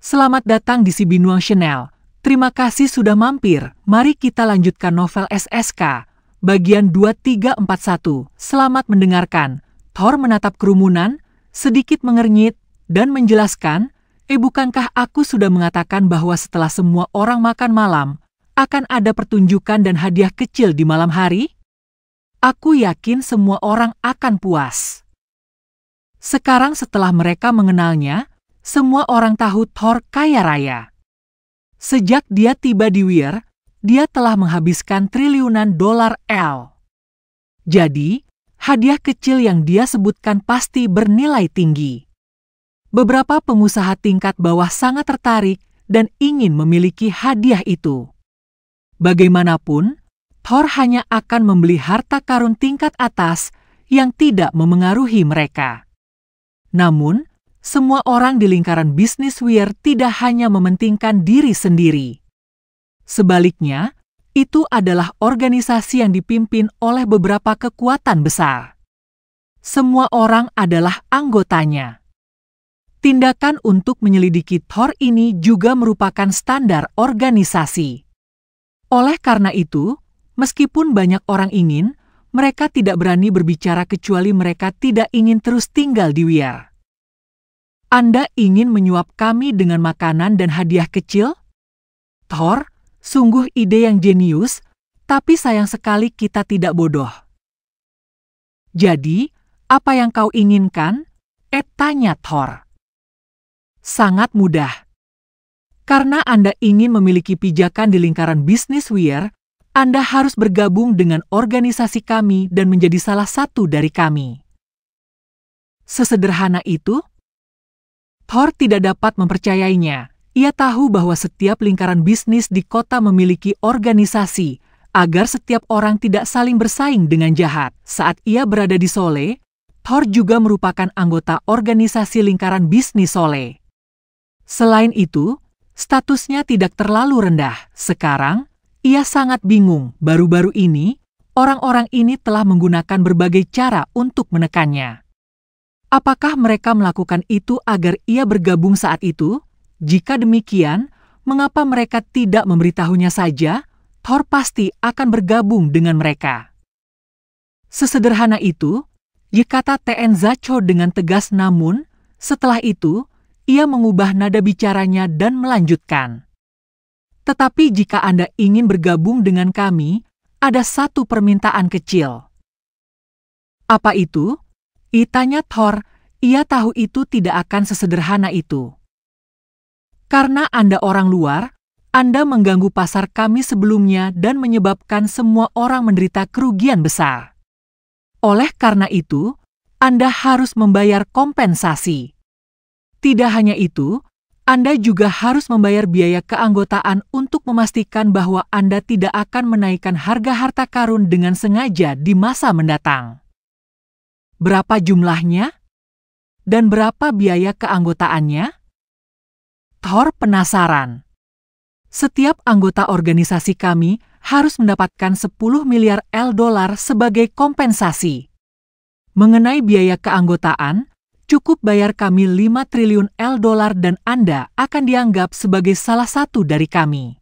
Selamat datang di Si Binuang Channel. Terima kasih sudah mampir. Mari kita lanjutkan novel SSK. Bagian 2341. Selamat mendengarkan. Thor menatap kerumunan, sedikit mengernyit, dan menjelaskan, bukankah aku sudah mengatakan bahwa setelah semua orang makan malam, akan ada pertunjukan dan hadiah kecil di malam hari? Aku yakin semua orang akan puas. Sekarang setelah mereka mengenalnya, semua orang tahu Thor kaya raya. Sejak dia tiba di Weir, dia telah menghabiskan triliunan dolar L. Jadi, hadiah kecil yang dia sebutkan pasti bernilai tinggi. Beberapa pengusaha tingkat bawah sangat tertarik dan ingin memiliki hadiah itu. Bagaimanapun, Thor hanya akan membeli harta karun tingkat atas yang tidak memengaruhi mereka. Namun, semua orang di lingkaran bisnis Weir tidak hanya mementingkan diri sendiri. Sebaliknya, itu adalah organisasi yang dipimpin oleh beberapa kekuatan besar. Semua orang adalah anggotanya. Tindakan untuk menyelidiki Thor ini juga merupakan standar organisasi. Oleh karena itu, meskipun banyak orang ingin, mereka tidak berani berbicara kecuali mereka tidak ingin terus tinggal di Weir. Anda ingin menyuap kami dengan makanan dan hadiah kecil? Thor, sungguh ide yang jenius, tapi sayang sekali kita tidak bodoh. Jadi, apa yang kau inginkan? Tanya Thor. Sangat mudah. Karena Anda ingin memiliki pijakan di lingkaran bisnis Weir, Anda harus bergabung dengan organisasi kami dan menjadi salah satu dari kami. Sesederhana itu? Thor tidak dapat mempercayainya. Ia tahu bahwa setiap lingkaran bisnis di kota memiliki organisasi agar setiap orang tidak saling bersaing dengan jahat. Saat ia berada di Sole, Thor juga merupakan anggota organisasi lingkaran bisnis Sole. Selain itu, statusnya tidak terlalu rendah. Sekarang, ia sangat bingung. Baru-baru ini, orang-orang ini telah menggunakan berbagai cara untuk menekannya. Apakah mereka melakukan itu agar ia bergabung saat itu? Jika demikian, mengapa mereka tidak memberitahunya saja? Thor pasti akan bergabung dengan mereka. Sesederhana itu, kata TN Zacho dengan tegas, namun setelah itu, ia mengubah nada bicaranya dan melanjutkan. Tetapi jika Anda ingin bergabung dengan kami, ada satu permintaan kecil. Apa itu? Tanya Thor, ia tahu itu tidak akan sesederhana itu. Karena Anda orang luar, Anda mengganggu pasar kami sebelumnya dan menyebabkan semua orang menderita kerugian besar. Oleh karena itu, Anda harus membayar kompensasi. Tidak hanya itu, Anda juga harus membayar biaya keanggotaan untuk memastikan bahwa Anda tidak akan menaikkan harga harta karun dengan sengaja di masa mendatang. Berapa jumlahnya? Dan berapa biaya keanggotaannya? Thor penasaran. Setiap anggota organisasi kami harus mendapatkan 10 miliar $10 sebagai kompensasi. Mengenai biaya keanggotaan, cukup bayar kami 5 triliun $, dan Anda akan dianggap sebagai salah satu dari kami.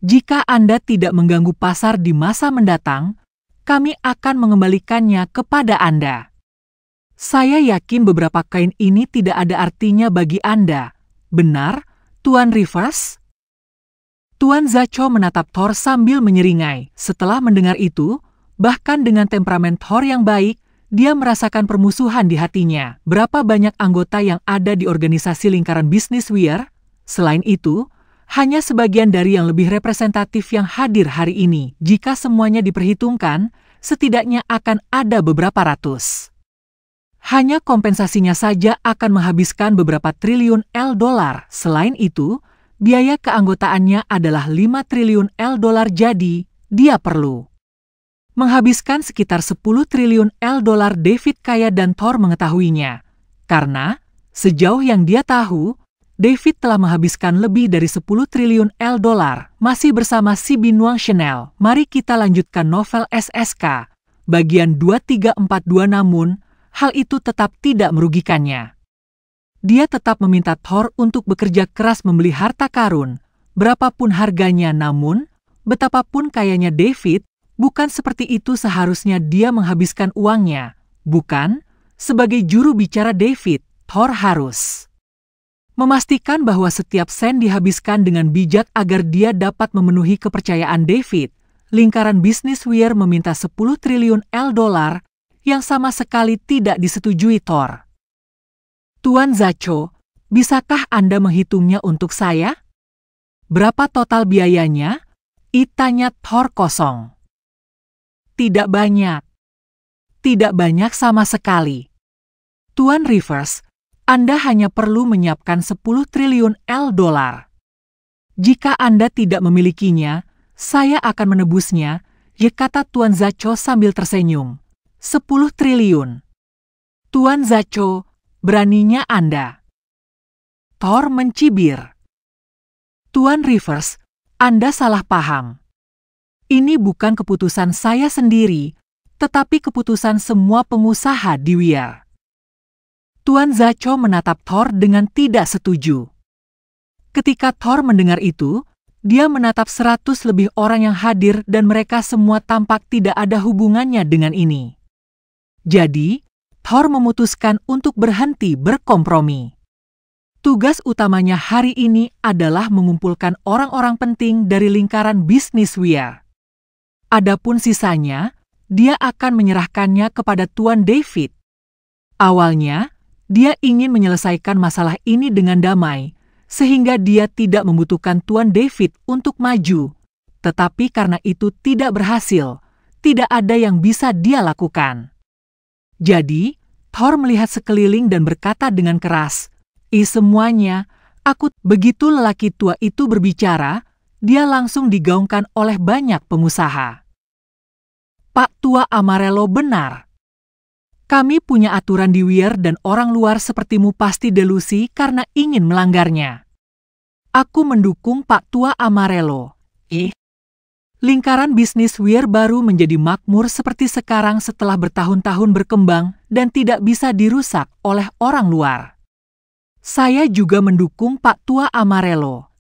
Jika Anda tidak mengganggu pasar di masa mendatang, kami akan mengembalikannya kepada Anda. Saya yakin beberapa kain ini tidak ada artinya bagi Anda. Benar, Tuan Rivers? Tuan Zacho menatap Thor sambil menyeringai. Setelah mendengar itu, bahkan dengan temperamen Thor yang baik, dia merasakan permusuhan di hatinya. Berapa banyak anggota yang ada di organisasi lingkaran bisnis Weir? Selain itu, hanya sebagian dari yang lebih representatif yang hadir hari ini. Jika semuanya diperhitungkan, setidaknya akan ada beberapa ratus. Hanya kompensasinya saja akan menghabiskan beberapa triliun $. Selain itu, biaya keanggotaannya adalah 5 triliun $, jadi dia perlu menghabiskan sekitar 10 triliun $. David kaya dan Thor mengetahuinya. Karena, sejauh yang dia tahu, David telah menghabiskan lebih dari 10 triliun $. Masih bersama Si Binuang Channel, mari kita lanjutkan novel SSK, bagian 2342, namun hal itu tetap tidak merugikannya. Dia tetap meminta Thor untuk bekerja keras membeli harta karun, berapapun harganya. Namun, betapapun kayanya David, bukan seperti itu seharusnya dia menghabiskan uangnya. Bukan, sebagai juru bicara David, Thor harus memastikan bahwa setiap sen dihabiskan dengan bijak agar dia dapat memenuhi kepercayaan David. Lingkaran bisnis Weir meminta 10 triliun dolar yang sama sekali tidak disetujui Thor. Tuan Zacho, bisakah Anda menghitungnya untuk saya? Berapa total biayanya? Tanya Thor kosong. Tidak banyak. Tidak banyak sama sekali. Tuan Rivers, Anda hanya perlu menyiapkan 10 triliun dolar. Jika Anda tidak memilikinya, saya akan menebusnya, kata Tuan Zacho sambil tersenyum. 10 triliun. Tuan Zacho, beraninya Anda. Thor mencibir. Tuan Rivers, Anda salah paham. Ini bukan keputusan saya sendiri, tetapi keputusan semua pengusaha di Weir. Tuan Zacho menatap Thor dengan tidak setuju. Ketika Thor mendengar itu, dia menatap 100 lebih orang yang hadir dan mereka semua tampak tidak ada hubungannya dengan ini. Jadi, Thor memutuskan untuk berhenti berkompromi. Tugas utamanya hari ini adalah mengumpulkan orang-orang penting dari lingkaran bisnis Weir. Adapun sisanya, dia akan menyerahkannya kepada Tuan David. Awalnya, dia ingin menyelesaikan masalah ini dengan damai, sehingga dia tidak membutuhkan Tuan David untuk maju. Tetapi karena itu tidak berhasil, tidak ada yang bisa dia lakukan. Jadi, Thor melihat sekeliling dan berkata dengan keras, semuanya, aku..." Begitu lelaki tua itu berbicara, dia langsung digaungkan oleh banyak pengusaha. "Pak Tua Amarello benar. Kami punya aturan di Weir dan orang luar sepertimu pasti delusi karena ingin melanggarnya. Aku mendukung Pak Tua Amarello." Lingkaran bisnis Weir baru menjadi makmur seperti sekarang setelah bertahun-tahun berkembang dan tidak bisa dirusak oleh orang luar. "Saya juga mendukung Pak Tua Amarello."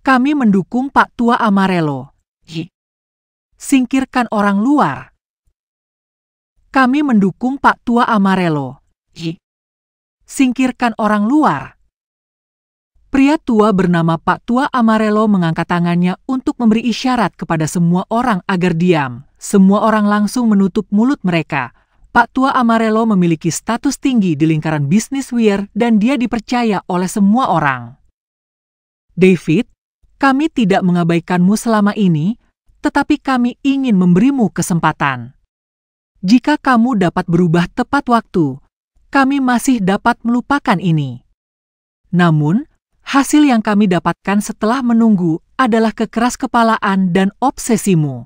Kami mendukung Pak Tua Amarello. Singkirkan orang luar. Kami mendukung Pak Tua Amarello. Singkirkan orang luar. Pria tua bernama Pak Tua Amarello mengangkat tangannya untuk memberi isyarat kepada semua orang agar diam. Semua orang langsung menutup mulut mereka. Pak Tua Amarello memiliki status tinggi di lingkaran bisnis Weir dan dia dipercaya oleh semua orang. "David, kami tidak mengabaikanmu selama ini, tetapi kami ingin memberimu kesempatan. Jika kamu dapat berubah tepat waktu, kami masih dapat melupakan ini. Namun, hasil yang kami dapatkan setelah menunggu adalah kekeraskepalaan dan obsesimu.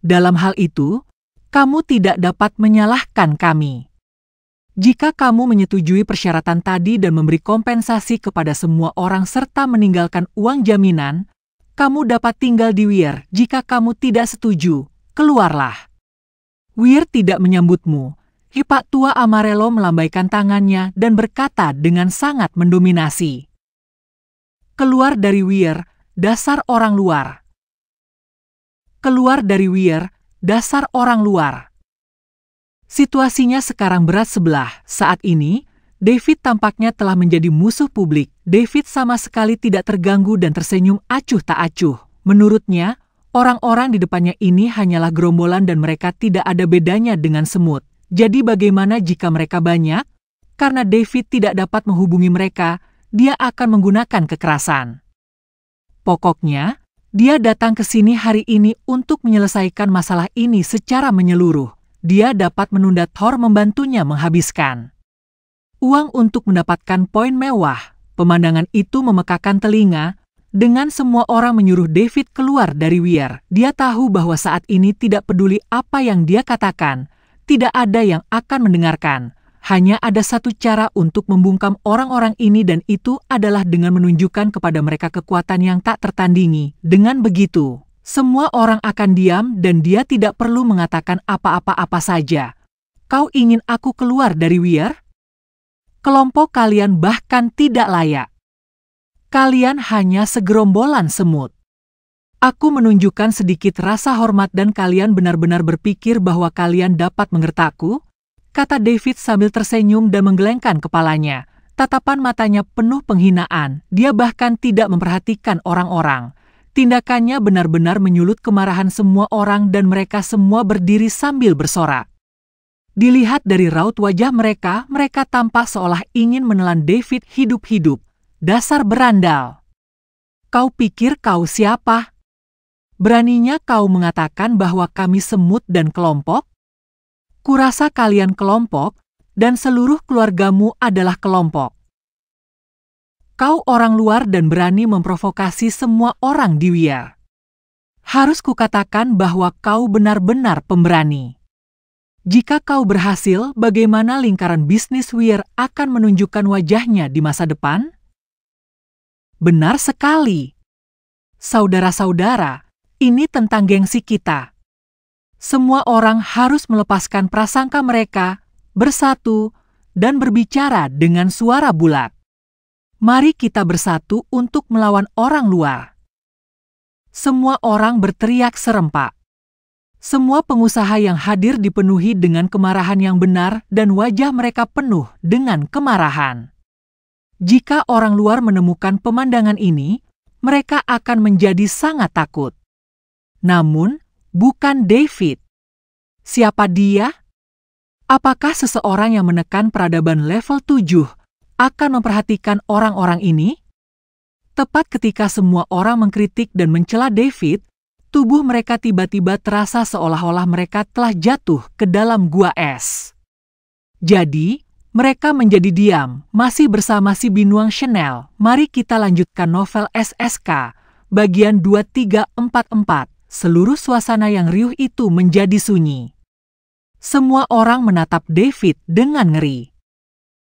Dalam hal itu, kamu tidak dapat menyalahkan kami. Jika kamu menyetujui persyaratan tadi dan memberi kompensasi kepada semua orang serta meninggalkan uang jaminan, kamu dapat tinggal di Weir. Jika kamu tidak setuju, keluarlah." Weir tidak menyambutmu. Pak Tua Amarello melambaikan tangannya dan berkata dengan sangat mendominasi. "Keluar dari Weir, dasar orang luar. Keluar dari Weir, dasar orang luar." Situasinya sekarang berat sebelah. Saat ini, David tampaknya telah menjadi musuh publik. David sama sekali tidak terganggu dan tersenyum acuh tak acuh. Menurutnya, orang-orang di depannya ini hanyalah gerombolan dan mereka tidak ada bedanya dengan semut. Jadi bagaimana jika mereka banyak? Karena David tidak dapat menghubungi mereka, dia akan menggunakan kekerasan. Pokoknya, dia datang ke sini hari ini untuk menyelesaikan masalah ini secara menyeluruh. Dia dapat menunda Thor membantunya menghabiskan uang untuk mendapatkan poin mewah. Pemandangan itu memekakan telinga. Dengan semua orang menyuruh David keluar dari Weir, dia tahu bahwa saat ini tidak peduli apa yang dia katakan, tidak ada yang akan mendengarkan. Hanya ada satu cara untuk membungkam orang-orang ini dan itu adalah dengan menunjukkan kepada mereka kekuatan yang tak tertandingi. Dengan begitu, semua orang akan diam dan dia tidak perlu mengatakan apa-apa saja. "Kau ingin aku keluar dari Weir?" Kelompok kalian bahkan tidak layak. Kalian hanya segerombolan semut. Aku menunjukkan sedikit rasa hormat dan kalian benar-benar berpikir bahwa kalian dapat mengertakku? Kata David sambil tersenyum dan menggelengkan kepalanya. Tatapan matanya penuh penghinaan. Dia bahkan tidak memperhatikan orang-orang. Tindakannya benar-benar menyulut kemarahan semua orang dan mereka semua berdiri sambil bersorak. Dilihat dari raut wajah mereka, mereka tampak seolah ingin menelan David hidup-hidup. Dasar berandal. Kau pikir kau siapa? Beraninya kau mengatakan bahwa kami semut dan kelompok? Kurasa kalian kelompok, dan seluruh keluargamu adalah kelompok. Kau orang luar dan berani memprovokasi semua orang di Weir. Harus kukatakan bahwa kau benar-benar pemberani. Jika kau berhasil, bagaimana lingkaran bisnis Weir akan menunjukkan wajahnya di masa depan? Benar sekali. Saudara-saudara, ini tentang gengsi kita. Semua orang harus melepaskan prasangka mereka, bersatu, dan berbicara dengan suara bulat. Mari kita bersatu untuk melawan orang luar. Semua orang berteriak serempak. Semua pengusaha yang hadir dipenuhi dengan kemarahan yang benar dan wajah mereka penuh dengan kemarahan. Jika orang luar menemukan pemandangan ini, mereka akan menjadi sangat takut. Namun, bukan David. Siapa dia? Apakah seseorang yang menekan peradaban level 7 akan memperhatikan orang-orang ini? Tepat ketika semua orang mengkritik dan mencela David, tubuh mereka tiba-tiba terasa seolah-olah mereka telah jatuh ke dalam gua es. Jadi, mereka menjadi diam, masih bersama si Binuang Chanel. Mari kita lanjutkan novel SSK, bagian 2344. Seluruh suasana yang riuh itu menjadi sunyi. Semua orang menatap David dengan ngeri.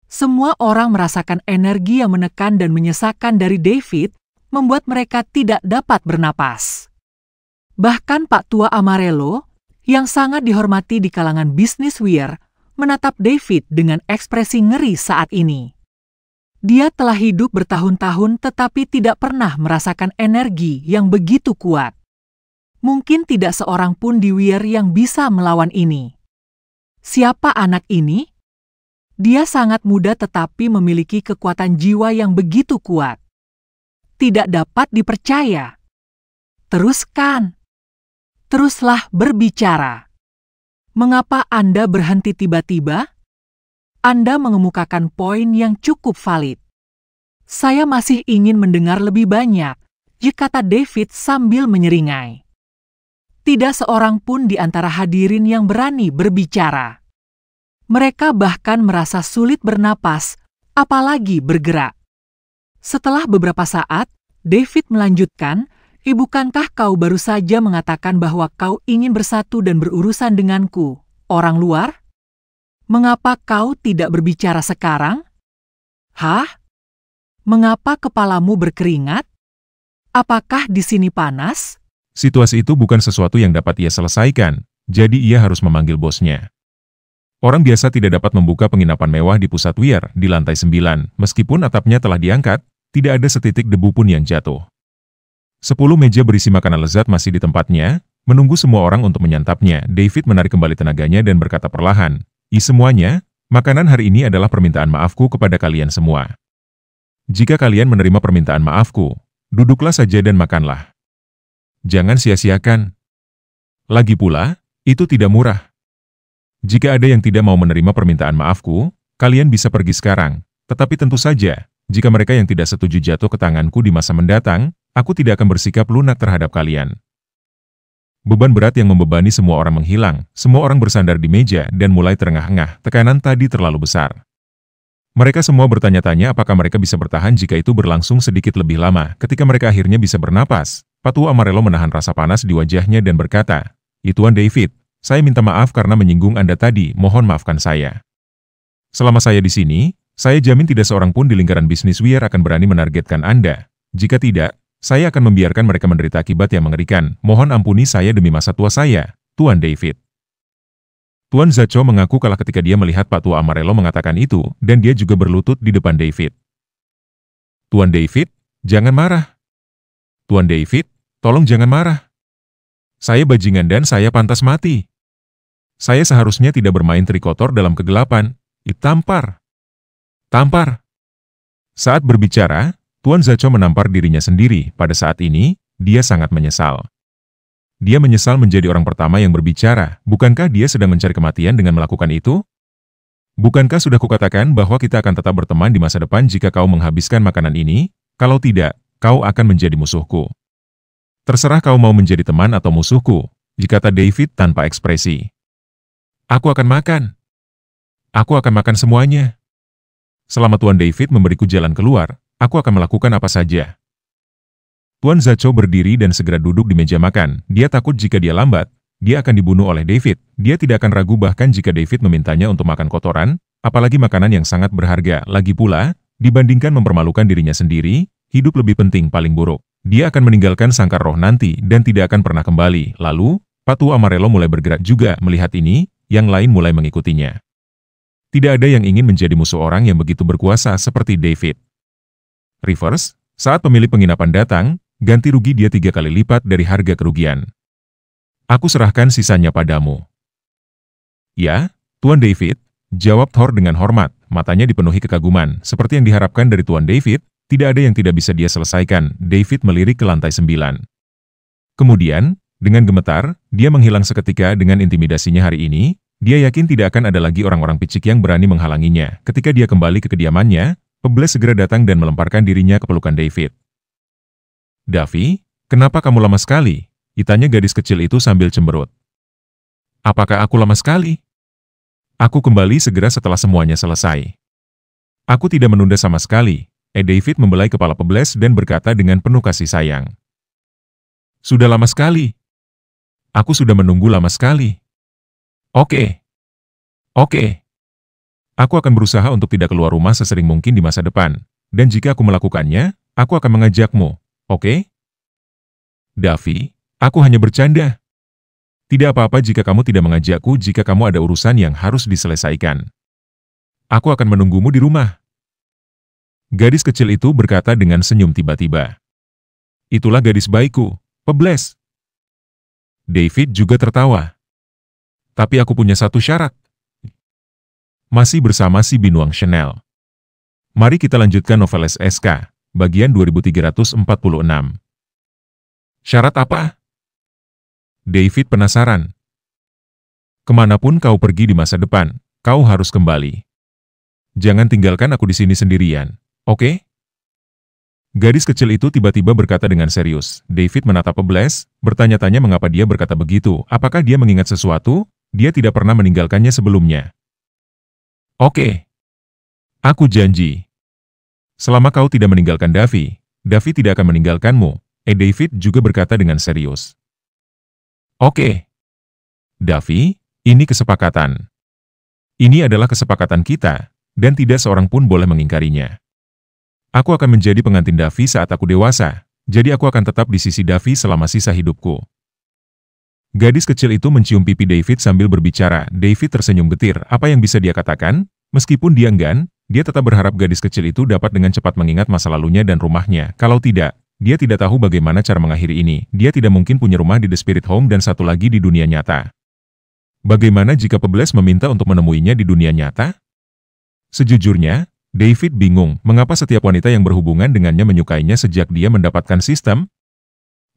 Semua orang merasakan energi yang menekan dan menyesakkan dari David, membuat mereka tidak dapat bernapas. Bahkan Pak Tua Amarello, yang sangat dihormati di kalangan bisnis Weir, menatap David dengan ekspresi ngeri saat ini. Dia telah hidup bertahun-tahun tetapi tidak pernah merasakan energi yang begitu kuat. Mungkin tidak seorang pun di Weir yang bisa melawan ini. Siapa anak ini? Dia sangat muda tetapi memiliki kekuatan jiwa yang begitu kuat. Tidak dapat dipercaya. Teruskan. Teruslah berbicara. Mengapa Anda berhenti tiba-tiba? Anda mengemukakan poin yang cukup valid. Saya masih ingin mendengar lebih banyak, kata David sambil menyeringai. Tidak seorang pun di antara hadirin yang berani berbicara. Mereka bahkan merasa sulit bernapas, apalagi bergerak. Setelah beberapa saat, David melanjutkan, bukankah kau baru saja mengatakan bahwa kau ingin bersatu dan berurusan denganku, orang luar? Mengapa kau tidak berbicara sekarang? Hah? Mengapa kepalamu berkeringat? Apakah di sini panas? Situasi itu bukan sesuatu yang dapat ia selesaikan, jadi ia harus memanggil bosnya. Orang biasa tidak dapat membuka penginapan mewah di pusat Weir di lantai 9, meskipun atapnya telah diangkat, tidak ada setitik debu pun yang jatuh. 10 meja berisi makanan lezat masih di tempatnya, menunggu semua orang untuk menyantapnya. David menarik kembali tenaganya dan berkata perlahan, semuanya, makanan hari ini adalah permintaan maafku kepada kalian semua. Jika kalian menerima permintaan maafku, duduklah saja dan makanlah. Jangan sia-siakan. Lagi pula, itu tidak murah. Jika ada yang tidak mau menerima permintaan maafku, kalian bisa pergi sekarang. Tetapi tentu saja, jika mereka yang tidak setuju jatuh ke tanganku di masa mendatang, aku tidak akan bersikap lunak terhadap kalian. Beban berat yang membebani semua orang menghilang, semua orang bersandar di meja dan mulai terengah-engah, tekanan tadi terlalu besar. Mereka semua bertanya-tanya apakah mereka bisa bertahan jika itu berlangsung sedikit lebih lama. Ketika mereka akhirnya bisa bernapas, Pak Tua Amarello menahan rasa panas di wajahnya dan berkata, Tuan David, saya minta maaf karena menyinggung Anda tadi, mohon maafkan saya. Selama saya di sini, saya jamin tidak seorang pun di lingkaran bisnis Weir akan berani menargetkan Anda. Jika tidak, saya akan membiarkan mereka menderita akibat yang mengerikan. Mohon ampuni saya demi masa tua saya, Tuan David. Tuan Zacho mengaku kalah ketika dia melihat Pak Tua Amarelo mengatakan itu, dan dia juga berlutut di depan David. Tuan David, jangan marah. Tuan David, tolong jangan marah. Saya bajingan dan saya pantas mati. Saya seharusnya tidak bermain trikotor dalam kegelapan. Tampar. Tampar. Saat berbicara, Tuan Zacho menampar dirinya sendiri. Pada saat ini, dia sangat menyesal. Dia menyesal menjadi orang pertama yang berbicara. Bukankah dia sedang mencari kematian dengan melakukan itu? Bukankah sudah kukatakan bahwa kita akan tetap berteman di masa depan jika kau menghabiskan makanan ini? Kalau tidak, kau akan menjadi musuhku. Terserah kau mau menjadi teman atau musuhku, kata David tanpa ekspresi. Aku akan makan. Aku akan makan semuanya. Selama Tuan David memberiku jalan keluar, aku akan melakukan apa saja. Tuan Zacho berdiri dan segera duduk di meja makan. Dia takut jika dia lambat, dia akan dibunuh oleh David. Dia tidak akan ragu bahkan jika David memintanya untuk makan kotoran, apalagi makanan yang sangat berharga. Lagi pula, dibandingkan mempermalukan dirinya sendiri, hidup lebih penting paling buruk. Dia akan meninggalkan sangkar roh nanti dan tidak akan pernah kembali. Lalu, Pak Tua Amarelo mulai bergerak juga. Melihat ini, yang lain mulai mengikutinya. Tidak ada yang ingin menjadi musuh orang yang begitu berkuasa seperti David. Reverse, saat pemilik penginapan datang, ganti rugi dia 3 kali lipat dari harga kerugian. Aku serahkan sisanya padamu. Ya, Tuan David, jawab Thor dengan hormat, matanya dipenuhi kekaguman. Seperti yang diharapkan dari Tuan David, tidak ada yang tidak bisa dia selesaikan. David melirik ke lantai 9. Kemudian, dengan gemetar, dia menghilang seketika dengan intimidasinya hari ini. Dia yakin tidak akan ada lagi orang-orang picik yang berani menghalanginya. Ketika dia kembali ke kediamannya, Pebles segera datang dan melemparkan dirinya ke pelukan David. Davi, kenapa kamu lama sekali? Tanya gadis kecil itu sambil cemberut. Apakah aku lama sekali? Aku kembali segera setelah semuanya selesai. Aku tidak menunda sama sekali. David membelai kepala Pebles dan berkata dengan penuh kasih sayang. Sudah lama sekali. Aku sudah menunggu lama sekali. Oke. Aku akan berusaha untuk tidak keluar rumah sesering mungkin di masa depan. Dan jika aku melakukannya, aku akan mengajakmu. Oke? Davi, aku hanya bercanda. Tidak apa-apa jika kamu tidak mengajakku jika kamu ada urusan yang harus diselesaikan. Aku akan menunggumu di rumah. Gadis kecil itu berkata dengan senyum tiba-tiba. Itulah gadis baikku, Pebles. David juga tertawa. Tapi aku punya satu syarat. Masih bersama si Binuang Chanel. Mari kita lanjutkan novel SSK, bagian 2346. Syarat apa? David penasaran. Kemanapun kau pergi di masa depan, kau harus kembali. Jangan tinggalkan aku di sini sendirian, oke? Gadis kecil itu tiba-tiba berkata dengan serius. David menatap Pebles, bertanya-tanya mengapa dia berkata begitu. Apakah dia mengingat sesuatu? Dia tidak pernah meninggalkannya sebelumnya. Oke. Aku janji. Selama kau tidak meninggalkan Davi, Davi tidak akan meninggalkanmu. David juga berkata dengan serius. Oke. Davi, ini kesepakatan. Ini adalah kesepakatan kita, dan tidak seorang pun boleh mengingkarinya. Aku akan menjadi pengantin Davi saat aku dewasa, jadi aku akan tetap di sisi Davi selama sisa hidupku. Gadis kecil itu mencium pipi David sambil berbicara. David tersenyum getir. Apa yang bisa dia katakan? Meskipun dia enggan, dia tetap berharap gadis kecil itu dapat dengan cepat mengingat masa lalunya dan rumahnya. Kalau tidak, dia tidak tahu bagaimana cara mengakhiri ini. Dia tidak mungkin punya rumah di The Spirit Home dan satu lagi di dunia nyata. Bagaimana jika Pebles meminta untuk menemuinya di dunia nyata? Sejujurnya, David bingung mengapa setiap wanita yang berhubungan dengannya menyukainya sejak dia mendapatkan sistem.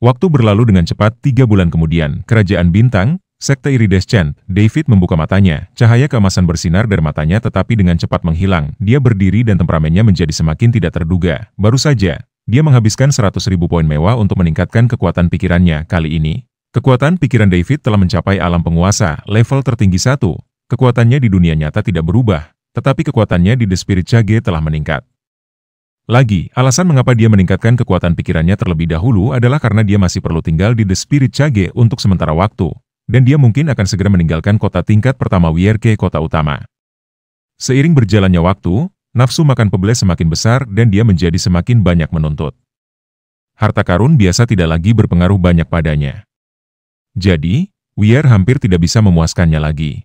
Waktu berlalu dengan cepat. 3 bulan kemudian, Kerajaan Bintang, Sekte Iridescent. David membuka matanya, cahaya keemasan bersinar dari matanya tetapi dengan cepat menghilang. Dia berdiri dan temperamennya menjadi semakin tidak terduga. Baru saja, dia menghabiskan 100.000 poin mewah untuk meningkatkan kekuatan pikirannya. Kali ini, kekuatan pikiran David telah mencapai alam penguasa, level tertinggi 1. Kekuatannya di dunia nyata tidak berubah, tetapi kekuatannya di The Spirit Cage telah meningkat. Lagi, alasan mengapa dia meningkatkan kekuatan pikirannya terlebih dahulu adalah karena dia masih perlu tinggal di The Spirit Cage untuk sementara waktu, dan dia mungkin akan segera meninggalkan kota tingkat pertama Wierke, kota utama. Seiring berjalannya waktu, nafsu makan Pebles semakin besar dan dia menjadi semakin banyak menuntut. Harta karun biasa tidak lagi berpengaruh banyak padanya. Jadi, Wier hampir tidak bisa memuaskannya lagi.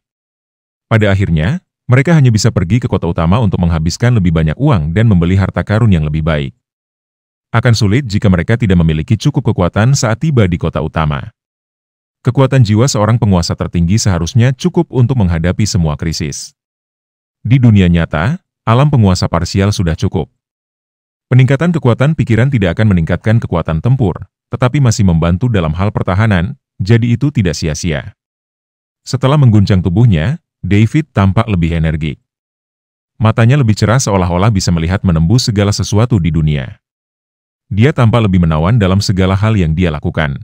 Pada akhirnya, mereka hanya bisa pergi ke kota utama untuk menghabiskan lebih banyak uang dan membeli harta karun yang lebih baik. Akan sulit jika mereka tidak memiliki cukup kekuatan saat tiba di kota utama. Kekuatan jiwa seorang penguasa tertinggi seharusnya cukup untuk menghadapi semua krisis. Di dunia nyata, alam penguasa parsial sudah cukup. Peningkatan kekuatan pikiran tidak akan meningkatkan kekuatan tempur, tetapi masih membantu dalam hal pertahanan, jadi itu tidak sia-sia. Setelah mengguncang tubuhnya, David tampak lebih energik. Matanya lebih cerah seolah-olah bisa melihat menembus segala sesuatu di dunia. Dia tampak lebih menawan dalam segala hal yang dia lakukan.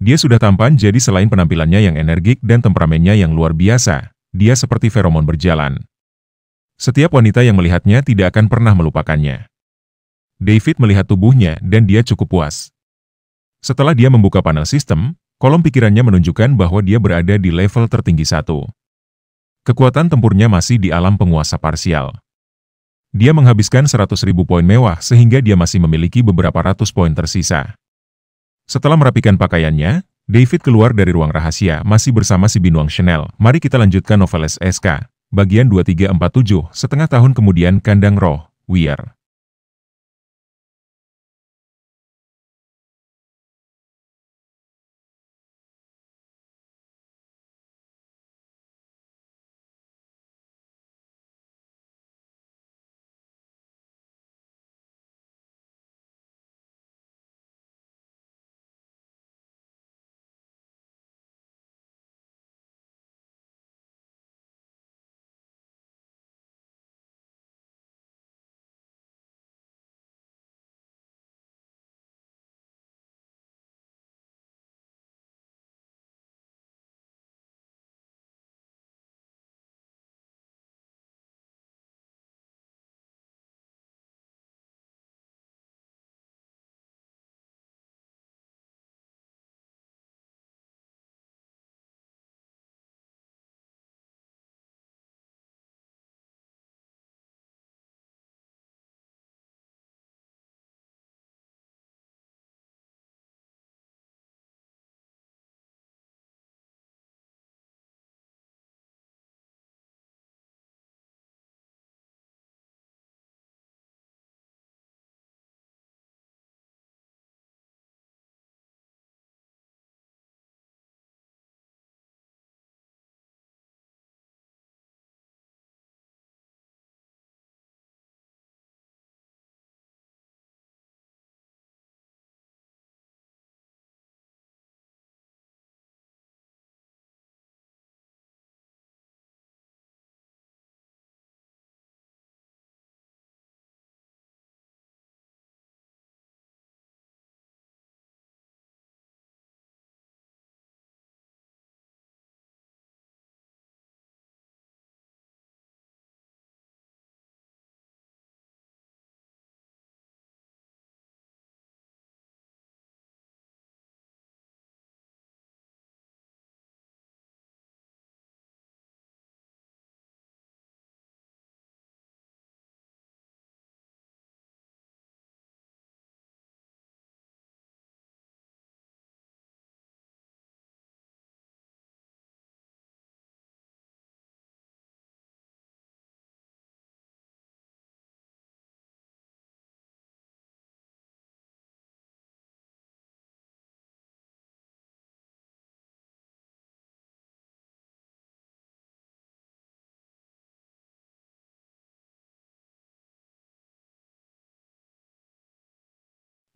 Dia sudah tampan, jadi selain penampilannya yang energik dan temperamennya yang luar biasa, dia seperti feromon berjalan. Setiap wanita yang melihatnya tidak akan pernah melupakannya. David melihat tubuhnya dan dia cukup puas. Setelah dia membuka panel sistem, kolom pikirannya menunjukkan bahwa dia berada di level tertinggi 1. Kekuatan tempurnya masih di alam penguasa parsial. Dia menghabiskan 100.000 poin mewah sehingga dia masih memiliki beberapa ratus poin tersisa. Setelah merapikan pakaiannya, David keluar dari ruang rahasia masih bersama si Binuang Chanel. Mari kita lanjutkan novel SSK, bagian 2347, setengah tahun kemudian Kandang Roh, Weir.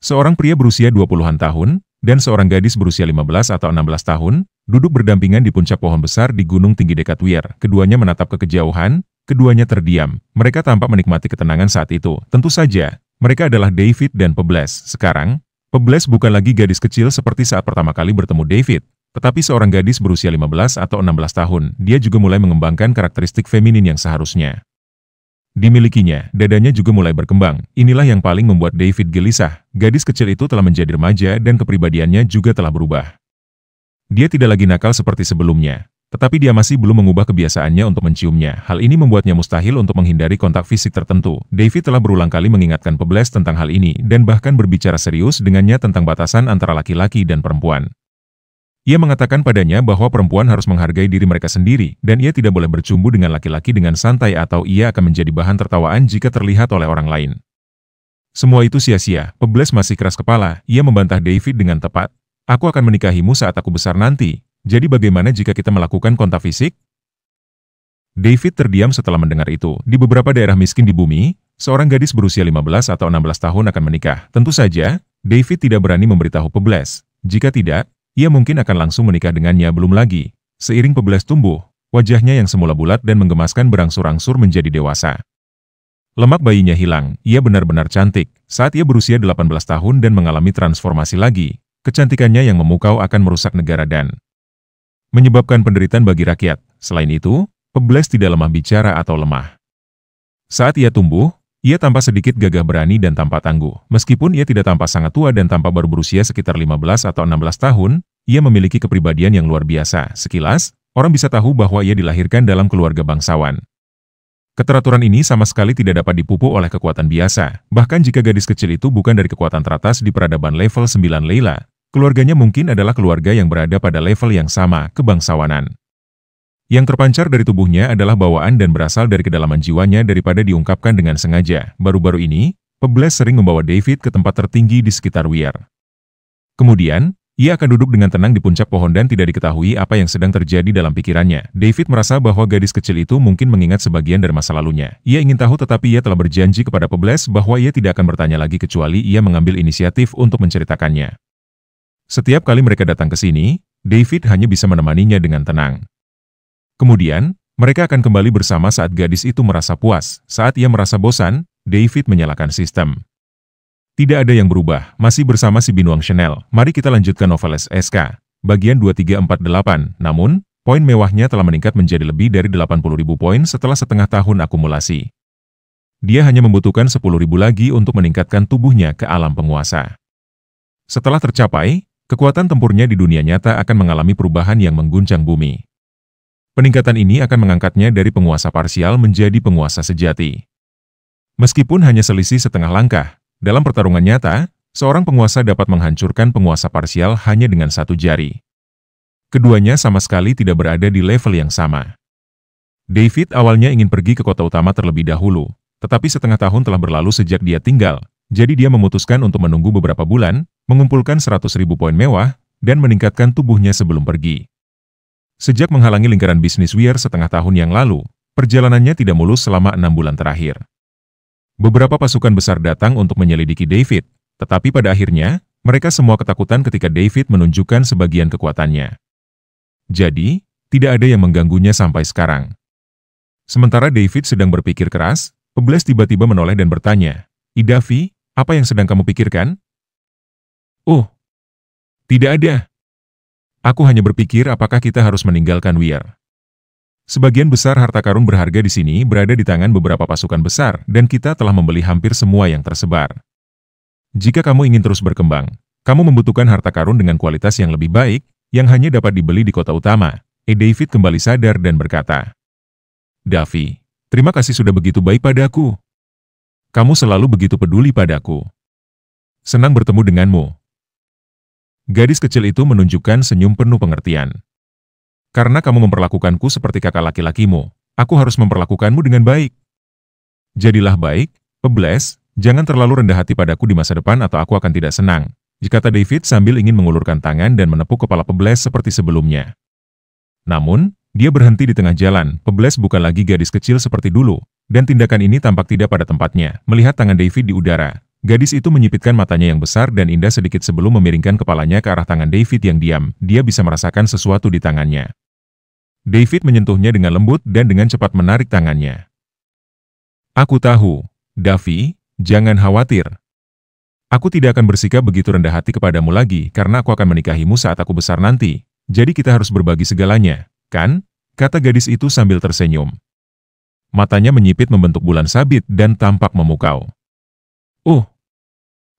Seorang pria berusia 20-an tahun, dan seorang gadis berusia 15 atau 16 tahun, duduk berdampingan di puncak pohon besar di gunung tinggi dekat Weir. Keduanya menatap ke kejauhan, keduanya terdiam. Mereka tampak menikmati ketenangan saat itu. Tentu saja, mereka adalah David dan Pebles. Sekarang, Pebles bukan lagi gadis kecil seperti saat pertama kali bertemu David, tetapi seorang gadis berusia 15 atau 16 tahun. Dia juga mulai mengembangkan karakteristik feminin yang seharusnya dimilikinya, dadanya juga mulai berkembang. Inilah yang paling membuat David gelisah. Gadis kecil itu telah menjadi remaja dan kepribadiannya juga telah berubah. Dia tidak lagi nakal seperti sebelumnya, tetapi dia masih belum mengubah kebiasaannya untuk menciumnya. Hal ini membuatnya mustahil untuk menghindari kontak fisik tertentu. David telah berulang kali mengingatkan Pebles tentang hal ini dan bahkan berbicara serius dengannya tentang batasan antara laki-laki dan perempuan. Ia mengatakan padanya bahwa perempuan harus menghargai diri mereka sendiri dan ia tidak boleh bercumbu dengan laki-laki dengan santai atau ia akan menjadi bahan tertawaan jika terlihat oleh orang lain. Semua itu sia-sia, Pebbles masih keras kepala, ia membantah David dengan tepat. Aku akan menikahimu saat aku besar nanti, jadi bagaimana jika kita melakukan kontak fisik? David terdiam setelah mendengar itu. Di beberapa daerah miskin di bumi, seorang gadis berusia 15 atau 16 tahun akan menikah. Tentu saja, David tidak berani memberitahu Pebbles. Jika tidak, ia mungkin akan langsung menikah dengannya. Belum lagi, seiring Pebbles tumbuh, wajahnya yang semula bulat dan menggemaskan berangsur-angsur menjadi dewasa. Lemak bayinya hilang, ia benar-benar cantik. Saat ia berusia 18 tahun dan mengalami transformasi lagi, kecantikannya yang memukau akan merusak negara dan menyebabkan penderitaan bagi rakyat. Selain itu, Pebbles tidak lemah bicara atau lemah. Saat ia tumbuh, ia tampak sedikit gagah berani dan tampak tangguh. Meskipun ia tidak tampak sangat tua dan tampak baru berusia sekitar 15 atau 16 tahun, ia memiliki kepribadian yang luar biasa. Sekilas, orang bisa tahu bahwa ia dilahirkan dalam keluarga bangsawan. Keteraturan ini sama sekali tidak dapat dipupuk oleh kekuatan biasa. Bahkan jika gadis kecil itu bukan dari kekuatan teratas di peradaban level 9 Layla, keluarganya mungkin adalah keluarga yang berada pada level yang sama, kebangsawanan. Yang terpancar dari tubuhnya adalah bawaan dan berasal dari kedalaman jiwanya daripada diungkapkan dengan sengaja. Baru-baru ini, Pebbles sering membawa David ke tempat tertinggi di sekitar Weir. Kemudian, ia akan duduk dengan tenang di puncak pohon dan tidak diketahui apa yang sedang terjadi dalam pikirannya. David merasa bahwa gadis kecil itu mungkin mengingat sebagian dari masa lalunya. Ia ingin tahu tetapi ia telah berjanji kepada Pebbles bahwa ia tidak akan bertanya lagi kecuali ia mengambil inisiatif untuk menceritakannya. Setiap kali mereka datang ke sini, David hanya bisa menemaninya dengan tenang. Kemudian, mereka akan kembali bersama saat gadis itu merasa puas. Saat ia merasa bosan, David menyalakan sistem. Tidak ada yang berubah, masih bersama si Binuang Chanel. Mari kita lanjutkan novel SSK, bagian 2348. Namun, poin mewahnya telah meningkat menjadi lebih dari 80.000 poin setelah setengah tahun akumulasi. Dia hanya membutuhkan 10.000 lagi untuk meningkatkan tubuhnya ke alam penguasa. Setelah tercapai, kekuatan tempurnya di dunia nyata akan mengalami perubahan yang mengguncang bumi. Peningkatan ini akan mengangkatnya dari penguasa parsial menjadi penguasa sejati. Meskipun hanya selisih setengah langkah, dalam pertarungan nyata, seorang penguasa dapat menghancurkan penguasa parsial hanya dengan satu jari. Keduanya sama sekali tidak berada di level yang sama. David awalnya ingin pergi ke kota utama terlebih dahulu, tetapi setengah tahun telah berlalu sejak dia tinggal, jadi dia memutuskan untuk menunggu beberapa bulan, mengumpulkan 100.000 poin mewah, dan meningkatkan tubuhnya sebelum pergi. Sejak menghalangi lingkaran bisnis Weir setengah tahun yang lalu, perjalanannya tidak mulus selama 6 bulan terakhir. Beberapa pasukan besar datang untuk menyelidiki David, tetapi pada akhirnya, mereka semua ketakutan ketika David menunjukkan sebagian kekuatannya. Jadi, tidak ada yang mengganggunya sampai sekarang. Sementara David sedang berpikir keras, Pebbles tiba-tiba menoleh dan bertanya, "Idavi, apa yang sedang kamu pikirkan?" "Oh, tidak ada. Aku hanya berpikir apakah kita harus meninggalkan Weir. Sebagian besar harta karun berharga di sini berada di tangan beberapa pasukan besar, dan kita telah membeli hampir semua yang tersebar. Jika kamu ingin terus berkembang, kamu membutuhkan harta karun dengan kualitas yang lebih baik, yang hanya dapat dibeli di kota utama." David kembali sadar dan berkata, "Davi, terima kasih sudah begitu baik padaku. Kamu selalu begitu peduli padaku. Senang bertemu denganmu." Gadis kecil itu menunjukkan senyum penuh pengertian. "Karena kamu memperlakukanku seperti kakak laki-lakimu, aku harus memperlakukanmu dengan baik. Jadilah baik, Pebbles, jangan terlalu rendah hati padaku di masa depan atau aku akan tidak senang," kata David sambil ingin mengulurkan tangan dan menepuk kepala Pebbles seperti sebelumnya. Namun, dia berhenti di tengah jalan. Pebbles bukan lagi gadis kecil seperti dulu, dan tindakan ini tampak tidak pada tempatnya. Melihat tangan David di udara, gadis itu menyipitkan matanya yang besar dan indah sedikit sebelum memiringkan kepalanya ke arah tangan David yang diam. Dia bisa merasakan sesuatu di tangannya. David menyentuhnya dengan lembut dan dengan cepat menarik tangannya. "Aku tahu, Davi, jangan khawatir. Aku tidak akan bersikap begitu rendah hati kepadamu lagi karena aku akan menikahimu saat aku besar nanti. Jadi kita harus berbagi segalanya, kan?" kata gadis itu sambil tersenyum. Matanya menyipit membentuk bulan sabit dan tampak memukau. "Oh,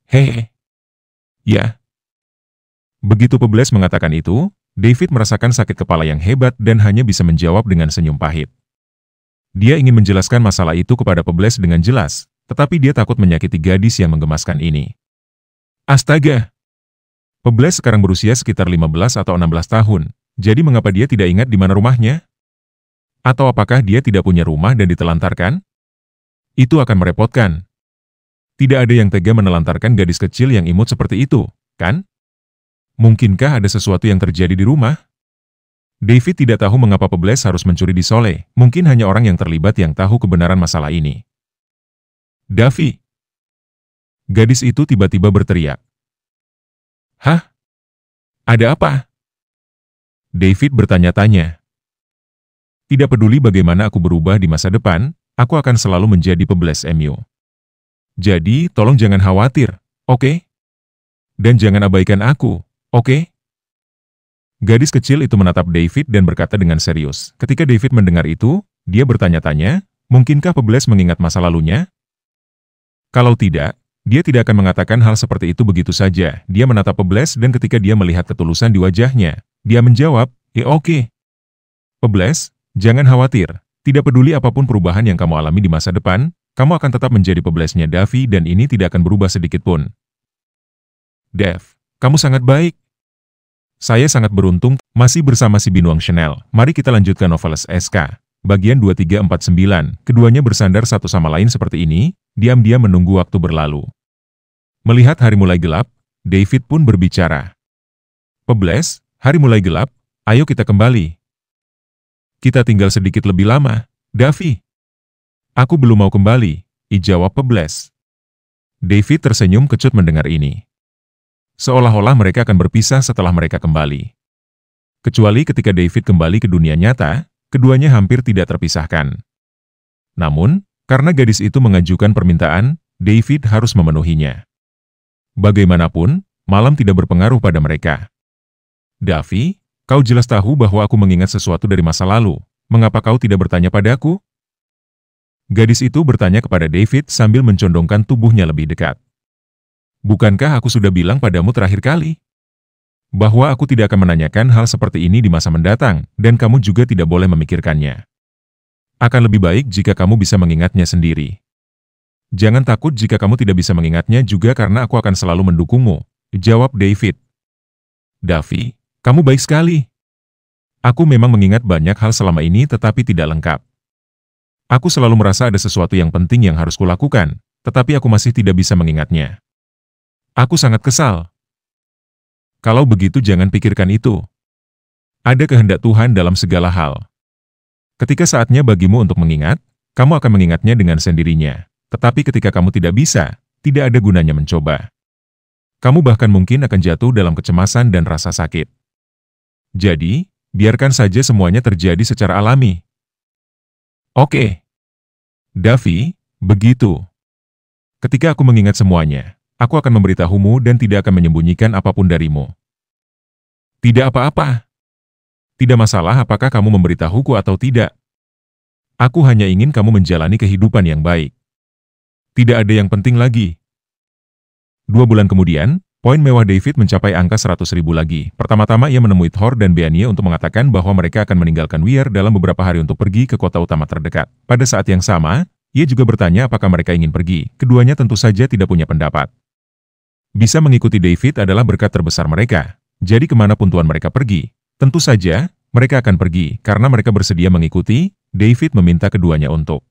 hehe. Ya." Begitu Pebbles mengatakan itu, David merasakan sakit kepala yang hebat dan hanya bisa menjawab dengan senyum pahit. Dia ingin menjelaskan masalah itu kepada Pebbles dengan jelas, tetapi dia takut menyakiti gadis yang menggemaskan ini. "Astaga!" Pebles sekarang berusia sekitar 15 atau 16 tahun. Jadi mengapa dia tidak ingat di mana rumahnya? Atau apakah dia tidak punya rumah dan ditelantarkan? Itu akan merepotkan. Tidak ada yang tega menelantarkan gadis kecil yang imut seperti itu, kan? Mungkinkah ada sesuatu yang terjadi di rumah? David tidak tahu mengapa Pebles harus mencuri di Sole. Mungkin hanya orang yang terlibat yang tahu kebenaran masalah ini. Davy! Gadis itu tiba-tiba berteriak. Hah? Ada apa? David bertanya-tanya. Tidak peduli bagaimana aku berubah di masa depan, aku akan selalu menjadi Pebles MU. Jadi, tolong jangan khawatir, oke? Dan jangan abaikan aku, oke? Gadis kecil itu menatap David dan berkata dengan serius. Ketika David mendengar itu, dia bertanya-tanya, mungkinkah Pebles mengingat masa lalunya? Kalau tidak, dia tidak akan mengatakan hal seperti itu begitu saja. Dia menatap Pebles dan ketika dia melihat ketulusan di wajahnya, dia menjawab, oke. Pebles, jangan khawatir. Tidak peduli apapun perubahan yang kamu alami di masa depan, kamu akan tetap menjadi Peblesnya Davy dan ini tidak akan berubah sedikit pun. Dev, kamu sangat baik. Saya sangat beruntung masih bersama si Binuang Chanel. Mari kita lanjutkan Noveles SK. Bagian 2349. Keduanya bersandar satu sama lain seperti ini, diam-diam menunggu waktu berlalu. Melihat hari mulai gelap, David pun berbicara. Pebles, hari mulai gelap, ayo kita kembali. Kita tinggal sedikit lebih lama, Davy. Aku belum mau kembali, jawab Pebles. David tersenyum kecut mendengar ini. Seolah-olah mereka akan berpisah setelah mereka kembali. Kecuali ketika David kembali ke dunia nyata, keduanya hampir tidak terpisahkan. Namun, karena gadis itu mengajukan permintaan, David harus memenuhinya. Bagaimanapun, malam tidak berpengaruh pada mereka. Davy, kau jelas tahu bahwa aku mengingat sesuatu dari masa lalu. Mengapa kau tidak bertanya padaku? Gadis itu bertanya kepada David sambil mencondongkan tubuhnya lebih dekat. Bukankah aku sudah bilang padamu terakhir kali? Bahwa aku tidak akan menanyakan hal seperti ini di masa mendatang, dan kamu juga tidak boleh memikirkannya. Akan lebih baik jika kamu bisa mengingatnya sendiri. Jangan takut jika kamu tidak bisa mengingatnya juga karena aku akan selalu mendukungmu, jawab David. Davy, kamu baik sekali. Aku memang mengingat banyak hal selama ini tetapi tidak lengkap. Aku selalu merasa ada sesuatu yang penting yang harus kulakukan, tetapi aku masih tidak bisa mengingatnya. Aku sangat kesal. Kalau begitu jangan pikirkan itu. Ada kehendak Tuhan dalam segala hal. Ketika saatnya bagimu untuk mengingat, kamu akan mengingatnya dengan sendirinya. Tetapi ketika kamu tidak bisa, tidak ada gunanya mencoba. Kamu bahkan mungkin akan jatuh dalam kecemasan dan rasa sakit. Jadi, biarkan saja semuanya terjadi secara alami. Oke. Davy, begitu. Ketika aku mengingat semuanya, aku akan memberitahumu dan tidak akan menyembunyikan apapun darimu. Tidak apa-apa. Tidak masalah apakah kamu memberitahuku atau tidak. Aku hanya ingin kamu menjalani kehidupan yang baik. Tidak ada yang penting lagi. 2 bulan kemudian, poin mewah David mencapai angka 100.000 lagi. Pertama-tama ia menemui Thor dan Beanie untuk mengatakan bahwa mereka akan meninggalkan Weir dalam beberapa hari untuk pergi ke kota utama terdekat. Pada saat yang sama, ia juga bertanya apakah mereka ingin pergi. Keduanya tentu saja tidak punya pendapat. Bisa mengikuti David adalah berkat terbesar mereka. Jadi kemanapun tuan mereka pergi, tentu saja mereka akan pergi karena mereka bersedia mengikuti. David meminta keduanya untuk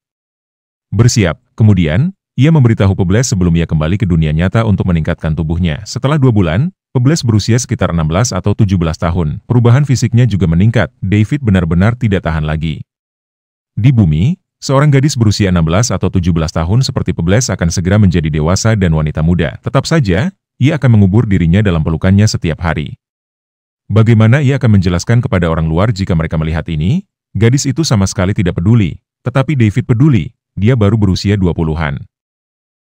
bersiap. Kemudian, ia memberitahu Pebles sebelum ia kembali ke dunia nyata untuk meningkatkan tubuhnya. Setelah 2 bulan, Pebles berusia sekitar 16 atau 17 tahun. Perubahan fisiknya juga meningkat. David benar-benar tidak tahan lagi. Di bumi, seorang gadis berusia 16 atau 17 tahun seperti Pebles akan segera menjadi dewasa dan wanita muda. Tetap saja, ia akan mengubur dirinya dalam pelukannya setiap hari. Bagaimana ia akan menjelaskan kepada orang luar jika mereka melihat ini? Gadis itu sama sekali tidak peduli. Tetapi David peduli. Dia baru berusia 20-an.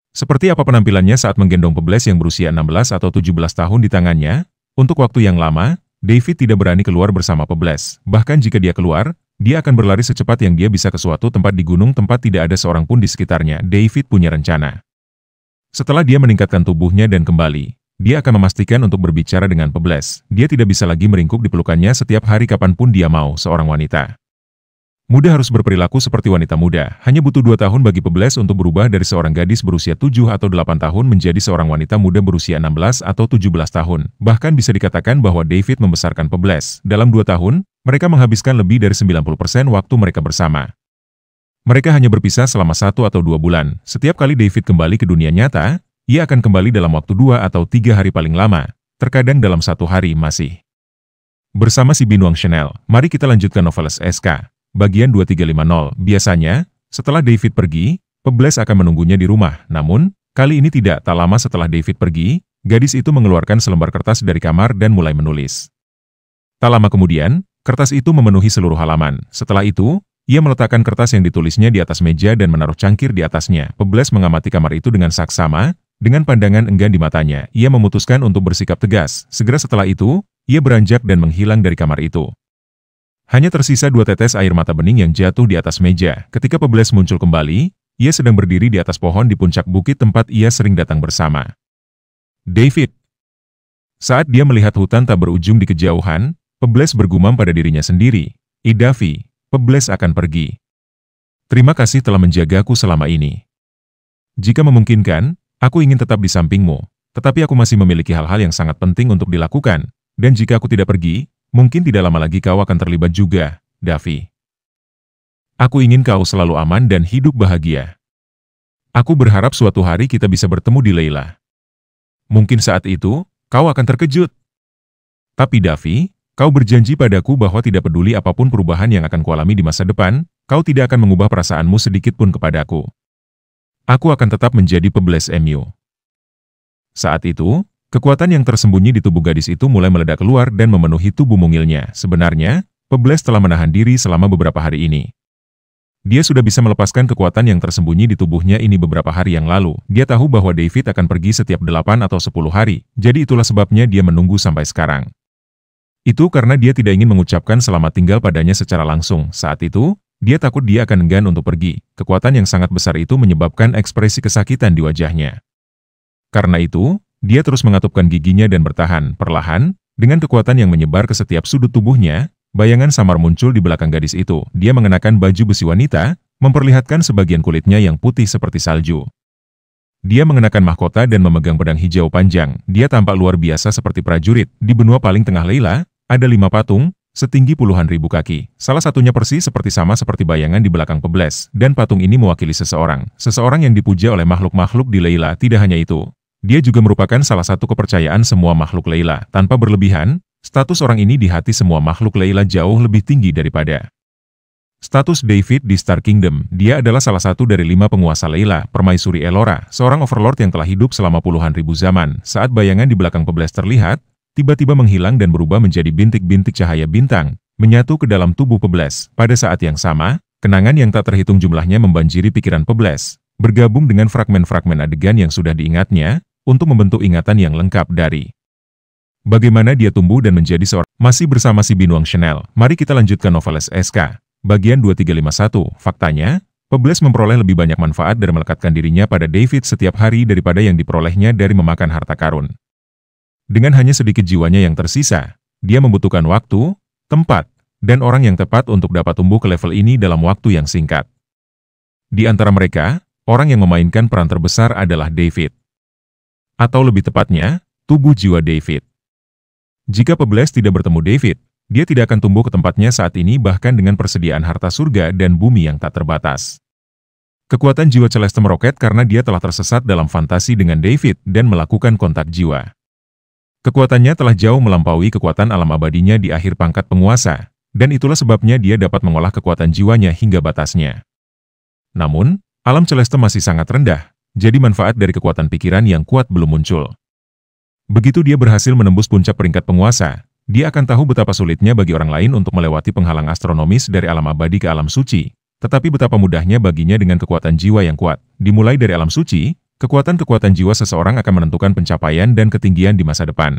Seperti apa penampilannya saat menggendong Pebles yang berusia 16 atau 17 tahun di tangannya? Untuk waktu yang lama, David tidak berani keluar bersama Pebles. Bahkan jika dia keluar, dia akan berlari secepat yang dia bisa ke suatu tempat di gunung tempat tidak ada seorang pun di sekitarnya. David punya rencana. Setelah dia meningkatkan tubuhnya dan kembali, dia akan memastikan untuk berbicara dengan Pebles. Dia tidak bisa lagi meringkuk di pelukannya setiap hari kapanpun dia mau, seorang wanita. Muda harus berperilaku seperti wanita muda. Hanya butuh 2 tahun bagi Pebles untuk berubah dari seorang gadis berusia 7 atau 8 tahun menjadi seorang wanita muda berusia 16 atau 17 tahun. Bahkan bisa dikatakan bahwa David membesarkan Pebles. Dalam 2 tahun, mereka menghabiskan lebih dari 90% waktu mereka bersama. Mereka hanya berpisah selama 1 atau 2 bulan. Setiap kali David kembali ke dunia nyata, ia akan kembali dalam waktu 2 atau 3 hari paling lama. Terkadang dalam 1 hari masih. Bersama si Binuang Chanel, mari kita lanjutkan noveles SK. Bagian 2350. Biasanya, setelah David pergi, Pebles akan menunggunya di rumah. Namun, kali ini tidak. Tak lama setelah David pergi, gadis itu mengeluarkan selembar kertas dari kamar dan mulai menulis. Tak lama kemudian, kertas itu memenuhi seluruh halaman. Setelah itu, ia meletakkan kertas yang ditulisnya di atas meja dan menaruh cangkir di atasnya. Pebles mengamati kamar itu dengan saksama, dengan pandangan enggan di matanya. Ia memutuskan untuk bersikap tegas. Segera setelah itu, ia beranjak dan menghilang dari kamar itu. Hanya tersisa 2 tetes air mata bening yang jatuh di atas meja. Ketika Pebles muncul kembali, ia sedang berdiri di atas pohon di puncak bukit tempat ia sering datang bersama David. Saat dia melihat hutan tak berujung di kejauhan, Pebles bergumam pada dirinya sendiri, Davi, Pebles akan pergi. Terima kasih telah menjagaku selama ini. Jika memungkinkan, aku ingin tetap di sampingmu, tetapi aku masih memiliki hal-hal yang sangat penting untuk dilakukan, dan jika aku tidak pergi, mungkin tidak lama lagi kau akan terlibat juga, Davi. Aku ingin kau selalu aman dan hidup bahagia. Aku berharap suatu hari kita bisa bertemu di Leila. Mungkin saat itu, kau akan terkejut. Tapi Davi, kau berjanji padaku bahwa tidak peduli apapun perubahan yang akan kualami di masa depan, kau tidak akan mengubah perasaanmu sedikit pun kepadaku. Aku akan tetap menjadi Pebles MU. Saat itu, kekuatan yang tersembunyi di tubuh gadis itu mulai meledak keluar dan memenuhi tubuh mungilnya. Sebenarnya, Pebles telah menahan diri selama beberapa hari ini. Dia sudah bisa melepaskan kekuatan yang tersembunyi di tubuhnya ini beberapa hari yang lalu. Dia tahu bahwa David akan pergi setiap 8 atau 10 hari, jadi itulah sebabnya dia menunggu sampai sekarang. Itu karena dia tidak ingin mengucapkan selamat tinggal padanya secara langsung. Saat itu, dia takut dia akan enggan untuk pergi. Kekuatan yang sangat besar itu menyebabkan ekspresi kesakitan di wajahnya. Karena itu, dia terus mengatupkan giginya dan bertahan. Perlahan, dengan kekuatan yang menyebar ke setiap sudut tubuhnya, bayangan samar muncul di belakang gadis itu. Dia mengenakan baju besi wanita, memperlihatkan sebagian kulitnya yang putih seperti salju. Dia mengenakan mahkota dan memegang pedang hijau panjang. Dia tampak luar biasa seperti prajurit. Di benua paling tengah Leila, ada 5 patung, setinggi puluhan ribu kaki. Salah satunya persis sama seperti bayangan di belakang Pebles, dan patung ini mewakili seseorang. Seseorang yang dipuja oleh makhluk-makhluk di Leila. Tidak hanya itu, dia juga merupakan salah satu kepercayaan semua makhluk Leila. Tanpa berlebihan, status orang ini di hati semua makhluk Leila jauh lebih tinggi daripada status David di Star Kingdom. Dia adalah salah satu dari 5 penguasa Leila, Permaisuri Elora, seorang overlord yang telah hidup selama puluhan ribu zaman. Saat bayangan di belakang Pebles terlihat, tiba-tiba menghilang dan berubah menjadi bintik-bintik cahaya bintang, menyatu ke dalam tubuh Pebles. Pada saat yang sama, kenangan yang tak terhitung jumlahnya membanjiri pikiran Pebles, bergabung dengan fragmen-fragmen adegan yang sudah diingatnya, untuk membentuk ingatan yang lengkap dari bagaimana dia tumbuh dan menjadi seorang. Masih bersama si Binuang Chanel, mari kita lanjutkan noveles SK. Bagian 2351, faktanya, Pebles memperoleh lebih banyak manfaat dari melekatkan dirinya pada David setiap hari daripada yang diperolehnya dari memakan harta karun. Dengan hanya sedikit jiwanya yang tersisa, dia membutuhkan waktu, tempat, dan orang yang tepat untuk dapat tumbuh ke level ini dalam waktu yang singkat. Di antara mereka, orang yang memainkan peran terbesar adalah David. Atau lebih tepatnya, tubuh jiwa David. Jika Pebles tidak bertemu David, dia tidak akan tumbuh ke tempatnya saat ini bahkan dengan persediaan harta surga dan bumi yang tak terbatas. Kekuatan jiwa Celeste meroket karena dia telah tersesat dalam fantasi dengan David dan melakukan kontak jiwa. Kekuatannya telah jauh melampaui kekuatan alam abadinya di akhir pangkat penguasa, dan itulah sebabnya dia dapat mengolah kekuatan jiwanya hingga batasnya. Namun, alam Celeste masih sangat rendah, jadi manfaat dari kekuatan pikiran yang kuat belum muncul. Begitu dia berhasil menembus puncak peringkat penguasa, dia akan tahu betapa sulitnya bagi orang lain untuk melewati penghalang astronomis dari alam abadi ke alam suci, tetapi betapa mudahnya baginya dengan kekuatan jiwa yang kuat. Dimulai dari alam suci, kekuatan-kekuatan jiwa seseorang akan menentukan pencapaian dan ketinggian di masa depan.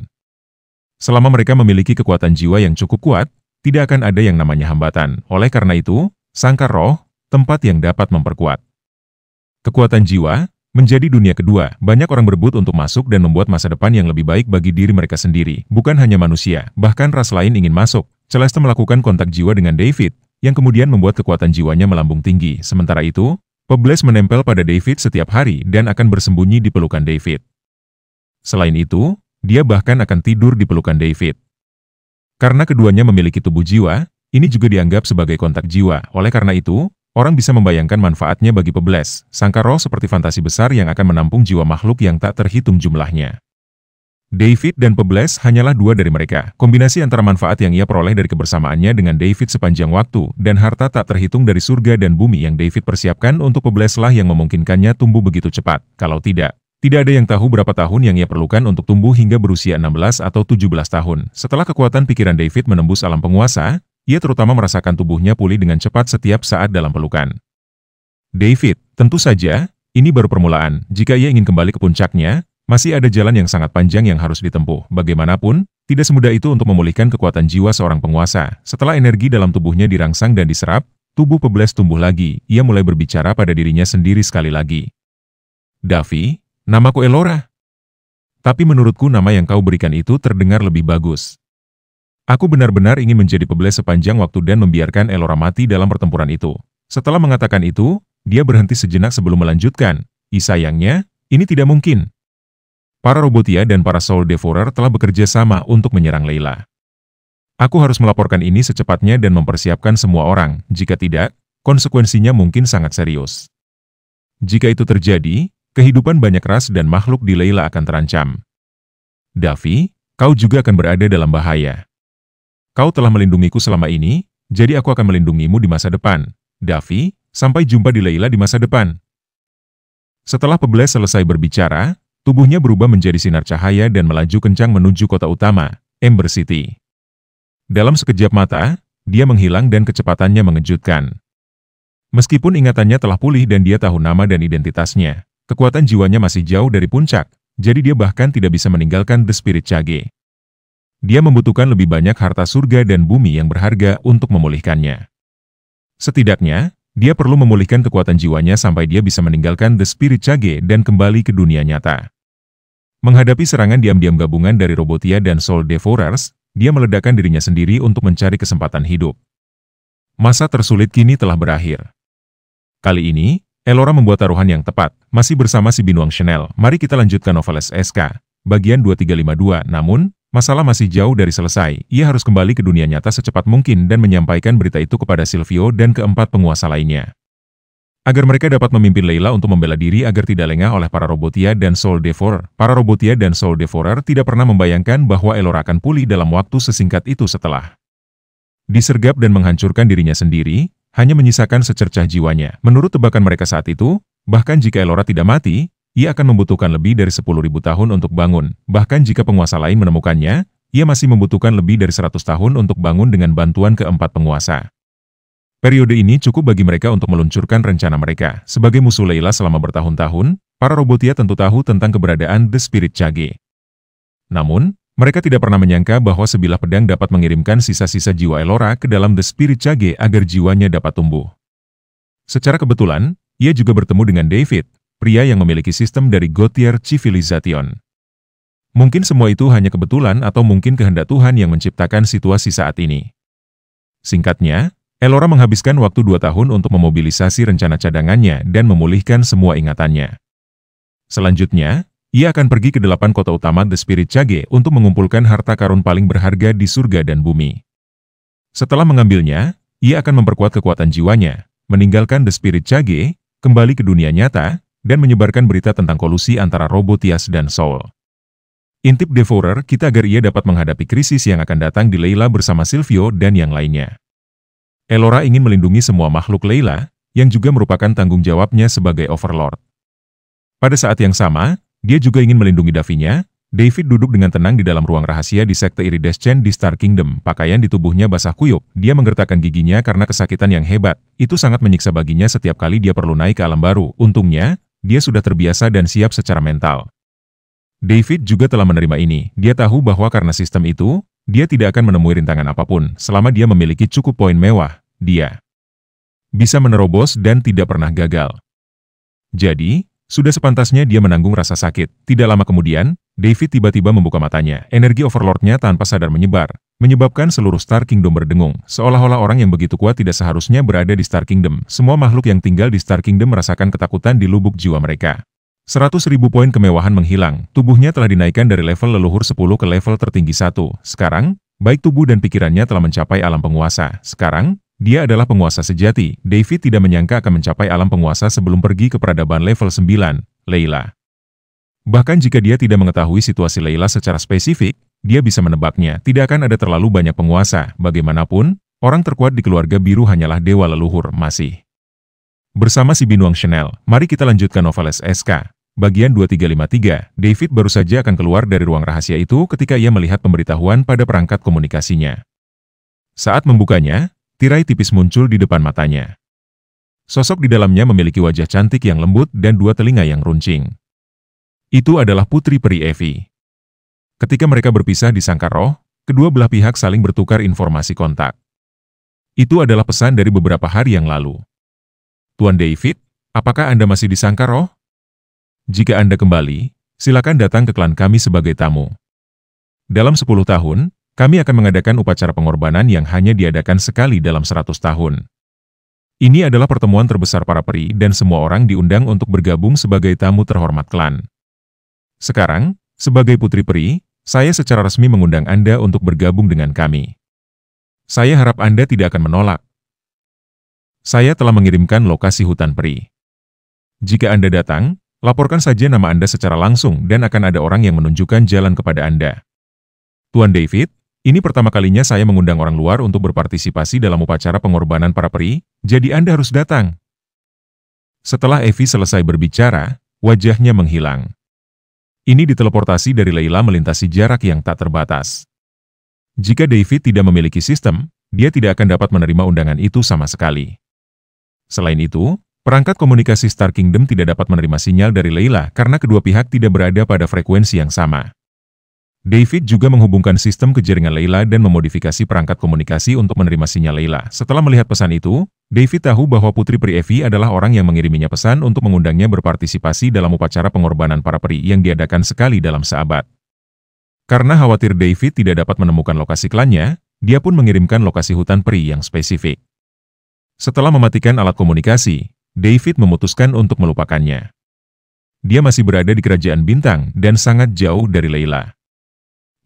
Selama mereka memiliki kekuatan jiwa yang cukup kuat, tidak akan ada yang namanya hambatan. Oleh karena itu, sangkar roh, tempat yang dapat memperkuat kekuatan jiwa, menjadi dunia kedua. Banyak orang berebut untuk masuk dan membuat masa depan yang lebih baik bagi diri mereka sendiri. Bukan hanya manusia, bahkan ras lain ingin masuk. Celeste melakukan kontak jiwa dengan David, yang kemudian membuat kekuatan jiwanya melambung tinggi. Sementara itu, Pebbles menempel pada David setiap hari dan akan bersembunyi di pelukan David. Selain itu, dia bahkan akan tidur di pelukan David. Karena keduanya memiliki tubuh jiwa, ini juga dianggap sebagai kontak jiwa. Oleh karena itu, orang bisa membayangkan manfaatnya bagi Pebbles, sangkar roh seperti fantasi besar yang akan menampung jiwa makhluk yang tak terhitung jumlahnya. David dan Pebbles hanyalah dua dari mereka. Kombinasi antara manfaat yang ia peroleh dari kebersamaannya dengan David sepanjang waktu dan harta tak terhitung dari surga dan bumi yang David persiapkan untuk Pebbles lah yang memungkinkannya tumbuh begitu cepat. Kalau tidak ada yang tahu berapa tahun yang ia perlukan untuk tumbuh hingga berusia 16 atau 17 tahun. Setelah kekuatan pikiran David menembus alam penguasa, ia terutama merasakan tubuhnya pulih dengan cepat setiap saat dalam pelukan. David, tentu saja, ini baru permulaan. Jika ia ingin kembali ke puncaknya, masih ada jalan yang sangat panjang yang harus ditempuh. Bagaimanapun, tidak semudah itu untuk memulihkan kekuatan jiwa seorang penguasa. Setelah energi dalam tubuhnya dirangsang dan diserap, tubuh Pebbles tumbuh lagi. Ia mulai berbicara pada dirinya sendiri sekali lagi. Davy, namaku Elora. Tapi menurutku nama yang kau berikan itu terdengar lebih bagus. Aku benar-benar ingin menjadi Pebbles sepanjang waktu dan membiarkan Elora mati dalam pertempuran itu. Setelah mengatakan itu, dia berhenti sejenak sebelum melanjutkan. Sayangnya, ini tidak mungkin. Para Robotia dan para Soul Devourer telah bekerja sama untuk menyerang Layla. Aku harus melaporkan ini secepatnya dan mempersiapkan semua orang. Jika tidak, konsekuensinya mungkin sangat serius. Jika itu terjadi, kehidupan banyak ras dan makhluk di Layla akan terancam. Davy, kau juga akan berada dalam bahaya. Kau telah melindungiku selama ini, jadi aku akan melindungimu di masa depan. Davy, sampai jumpa di Layla di masa depan. Setelah Pebbles selesai berbicara, tubuhnya berubah menjadi sinar cahaya dan melaju kencang menuju kota utama, Ember City. Dalam sekejap mata, dia menghilang dan kecepatannya mengejutkan. Meskipun ingatannya telah pulih dan dia tahu nama dan identitasnya, kekuatan jiwanya masih jauh dari puncak, jadi dia bahkan tidak bisa meninggalkan The Spirit Cage. Dia membutuhkan lebih banyak harta surga dan bumi yang berharga untuk memulihkannya. Setidaknya, dia perlu memulihkan kekuatan jiwanya sampai dia bisa meninggalkan The Spirit Cage dan kembali ke dunia nyata. Menghadapi serangan diam-diam gabungan dari Robotia dan Soul Devourers, dia meledakkan dirinya sendiri untuk mencari kesempatan hidup. Masa tersulit kini telah berakhir. Kali ini, Elora membuat taruhan yang tepat, masih bersama si Binuang Chanel. Mari kita lanjutkan novel SSK, bagian 2352. Namun, masalah masih jauh dari selesai. Ia harus kembali ke dunia nyata secepat mungkin dan menyampaikan berita itu kepada Silvio dan keempat penguasa lainnya. Agar mereka dapat memimpin Layla untuk membela diri agar tidak lengah oleh para Robotia dan Soul Devourer. Para Robotia dan Soul Devourer tidak pernah membayangkan bahwa Elora akan pulih dalam waktu sesingkat itu setelah disergap dan menghancurkan dirinya sendiri, hanya menyisakan secercah jiwanya. Menurut tebakan mereka saat itu, bahkan jika Elora tidak mati, ia akan membutuhkan lebih dari 10.000 tahun untuk bangun. Bahkan jika penguasa lain menemukannya, ia masih membutuhkan lebih dari 100 tahun untuk bangun dengan bantuan keempat penguasa. Periode ini cukup bagi mereka untuk meluncurkan rencana mereka. Sebagai musuh Layla selama bertahun-tahun, para Robotia tentu tahu tentang keberadaan The Spirit Cage. Namun, mereka tidak pernah menyangka bahwa sebilah pedang dapat mengirimkan sisa-sisa jiwa Elora ke dalam The Spirit Cage agar jiwanya dapat tumbuh. Secara kebetulan, ia juga bertemu dengan David, pria yang memiliki sistem dari Gautier Civilization. Mungkin semua itu hanya kebetulan atau mungkin kehendak Tuhan yang menciptakan situasi saat ini. Singkatnya, Elora menghabiskan waktu 2 tahun untuk memobilisasi rencana cadangannya dan memulihkan semua ingatannya. Selanjutnya, ia akan pergi ke 8 kota utama The Spirit Cage untuk mengumpulkan harta karun paling berharga di surga dan bumi. Setelah mengambilnya, ia akan memperkuat kekuatan jiwanya, meninggalkan The Spirit Cage, kembali ke dunia nyata, dan menyebarkan berita tentang kolusi antara Robotias dan Soul. Intip Devourer kita agar ia dapat menghadapi krisis yang akan datang di Layla bersama Silvio dan yang lainnya. Elora ingin melindungi semua makhluk Layla, yang juga merupakan tanggung jawabnya sebagai Overlord. Pada saat yang sama, dia juga ingin melindungi Davy-nya. David duduk dengan tenang di dalam ruang rahasia di sekte Iridescent di Star Kingdom. Pakaian di tubuhnya basah kuyup. Dia menggertakkan giginya karena kesakitan yang hebat. Itu sangat menyiksa baginya setiap kali dia perlu naik ke alam baru. Untungnya, dia sudah terbiasa dan siap secara mental. David juga telah menerima ini. Dia tahu bahwa karena sistem itu, dia tidak akan menemui rintangan apapun. Selama dia memiliki cukup poin mewah, dia bisa menerobos dan tidak pernah gagal. Jadi, sudah sepantasnya dia menanggung rasa sakit. Tidak lama kemudian, David tiba-tiba membuka matanya. Energi Overlord-nya tanpa sadar menyebar, menyebabkan seluruh Star Kingdom berdengung, seolah-olah orang yang begitu kuat tidak seharusnya berada di Star Kingdom. Semua makhluk yang tinggal di Star Kingdom merasakan ketakutan di lubuk jiwa mereka. 100.000 poin kemewahan menghilang, tubuhnya telah dinaikkan dari level leluhur 10 ke level tertinggi 1. Sekarang, baik tubuh dan pikirannya telah mencapai alam penguasa. Sekarang, dia adalah penguasa sejati. David tidak menyangka akan mencapai alam penguasa sebelum pergi ke peradaban level 9, Layla. Bahkan jika dia tidak mengetahui situasi Layla secara spesifik, dia bisa menebaknya. Tidak akan ada terlalu banyak penguasa. Bagaimanapun, orang terkuat di keluarga biru hanyalah dewa leluhur masih. Bersama si Binuang Chanel, mari kita lanjutkan novel SSK. Bagian 2353, David baru saja akan keluar dari ruang rahasia itu ketika ia melihat pemberitahuan pada perangkat komunikasinya. Saat membukanya, tirai tipis muncul di depan matanya. Sosok di dalamnya memiliki wajah cantik yang lembut dan dua telinga yang runcing. Itu adalah Putri Peri Evie. Ketika mereka berpisah di Sangkar Roh, kedua belah pihak saling bertukar informasi kontak. Itu adalah pesan dari beberapa hari yang lalu. Tuan David, apakah Anda masih di Sangkar Roh? Jika Anda kembali, silakan datang ke klan kami sebagai tamu. Dalam 10 tahun, kami akan mengadakan upacara pengorbanan yang hanya diadakan sekali dalam 100 tahun. Ini adalah pertemuan terbesar para peri dan semua orang diundang untuk bergabung sebagai tamu terhormat klan. Sekarang, sebagai Putri Peri, saya secara resmi mengundang Anda untuk bergabung dengan kami. Saya harap Anda tidak akan menolak. Saya telah mengirimkan lokasi hutan peri. Jika Anda datang, laporkan saja nama Anda secara langsung dan akan ada orang yang menunjukkan jalan kepada Anda. Tuan David, ini pertama kalinya saya mengundang orang luar untuk berpartisipasi dalam upacara pengorbanan para peri, jadi Anda harus datang. Setelah Evie selesai berbicara, wajahnya menghilang. Ini diteleportasi dari Layla melintasi jarak yang tak terbatas. Jika David tidak memiliki sistem, dia tidak akan dapat menerima undangan itu sama sekali. Selain itu, perangkat komunikasi Star Kingdom tidak dapat menerima sinyal dari Layla karena kedua pihak tidak berada pada frekuensi yang sama. David juga menghubungkan sistem ke jaringan Layla dan memodifikasi perangkat komunikasi untuk menerima sinyal Layla. Setelah melihat pesan itu, David tahu bahwa Putri Peri Evie adalah orang yang mengiriminya pesan untuk mengundangnya berpartisipasi dalam upacara pengorbanan para peri yang diadakan sekali dalam seabad. Karena khawatir David tidak dapat menemukan lokasi klannya, dia pun mengirimkan lokasi hutan peri yang spesifik. Setelah mematikan alat komunikasi, David memutuskan untuk melupakannya. Dia masih berada di Kerajaan Bintang dan sangat jauh dari Layla.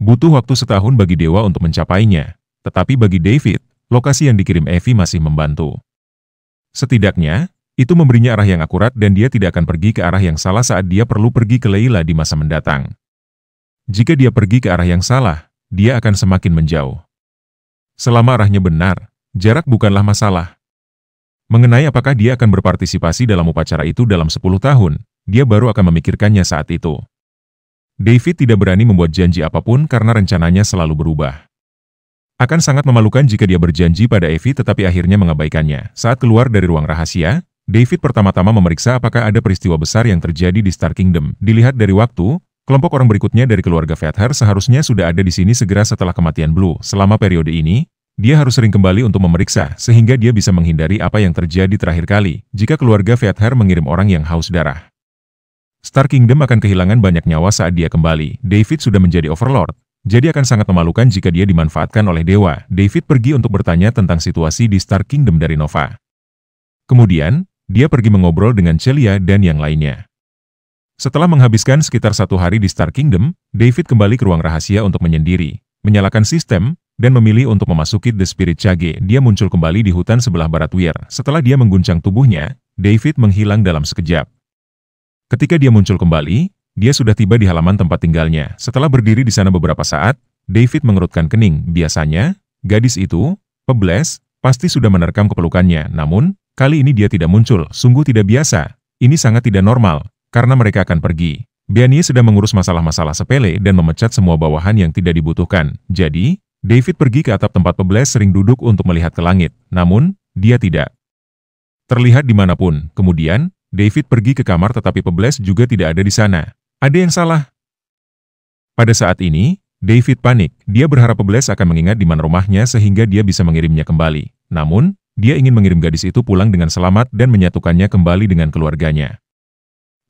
Butuh waktu setahun bagi dewa untuk mencapainya, tetapi bagi David, lokasi yang dikirim Evie masih membantu. Setidaknya, itu memberinya arah yang akurat dan dia tidak akan pergi ke arah yang salah saat dia perlu pergi ke Layla di masa mendatang. Jika dia pergi ke arah yang salah, dia akan semakin menjauh. Selama arahnya benar, jarak bukanlah masalah. Mengenai apakah dia akan berpartisipasi dalam upacara itu dalam 10 tahun, dia baru akan memikirkannya saat itu. David tidak berani membuat janji apapun karena rencananya selalu berubah. Akan sangat memalukan jika dia berjanji pada Evie tetapi akhirnya mengabaikannya. Saat keluar dari ruang rahasia, David pertama-tama memeriksa apakah ada peristiwa besar yang terjadi di Star Kingdom. Dilihat dari waktu, kelompok orang berikutnya dari keluarga Feather seharusnya sudah ada di sini segera setelah kematian Blue. Selama periode ini, dia harus sering kembali untuk memeriksa sehingga dia bisa menghindari apa yang terjadi terakhir kali jika keluarga Feather mengirim orang yang haus darah. Star Kingdom akan kehilangan banyak nyawa saat dia kembali. David sudah menjadi Overlord, jadi akan sangat memalukan jika dia dimanfaatkan oleh dewa. David pergi untuk bertanya tentang situasi di Star Kingdom dari Nova. Kemudian, dia pergi mengobrol dengan Celia dan yang lainnya. Setelah menghabiskan sekitar 1 hari di Star Kingdom, David kembali ke ruang rahasia untuk menyendiri, menyalakan sistem, dan memilih untuk memasuki The Spirit Cage. Dia muncul kembali di hutan sebelah barat Weir. Setelah dia mengguncang tubuhnya, David menghilang dalam sekejap. Ketika dia muncul kembali, dia sudah tiba di halaman tempat tinggalnya. Setelah berdiri di sana beberapa saat, David mengerutkan kening. Biasanya, gadis itu, Pebles, pasti sudah menerkam kepelukannya. Namun, kali ini dia tidak muncul. Sungguh tidak biasa. Ini sangat tidak normal, karena mereka akan pergi. Bianie sedang mengurus masalah-masalah sepele dan memecat semua bawahan yang tidak dibutuhkan. Jadi, David pergi ke atap tempat Pebles sering duduk untuk melihat ke langit. Namun, dia tidak terlihat dimanapun. Kemudian, David pergi ke kamar tetapi Pebles juga tidak ada di sana. Ada yang salah. Pada saat ini, David panik. Dia berharap Pebles akan mengingat di mana rumahnya sehingga dia bisa mengirimnya kembali. Namun, dia ingin mengirim gadis itu pulang dengan selamat dan menyatukannya kembali dengan keluarganya.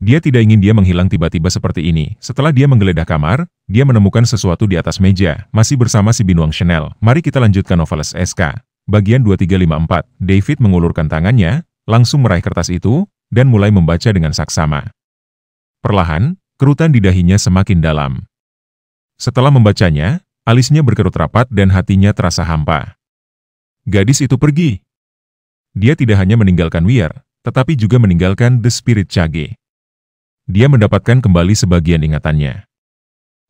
Dia tidak ingin dia menghilang tiba-tiba seperti ini. Setelah dia menggeledah kamar, dia menemukan sesuatu di atas meja, masih bersama si Binuang Chanel. Mari kita lanjutkan noveles SK. Bagian 2354, David mengulurkan tangannya, langsung meraih kertas itu, dan mulai membaca dengan saksama. Perlahan, kerutan di dahinya semakin dalam. Setelah membacanya, alisnya berkerut rapat dan hatinya terasa hampa. Gadis itu pergi. Dia tidak hanya meninggalkan Weir, tetapi juga meninggalkan The Spirit Cage. Dia mendapatkan kembali sebagian ingatannya.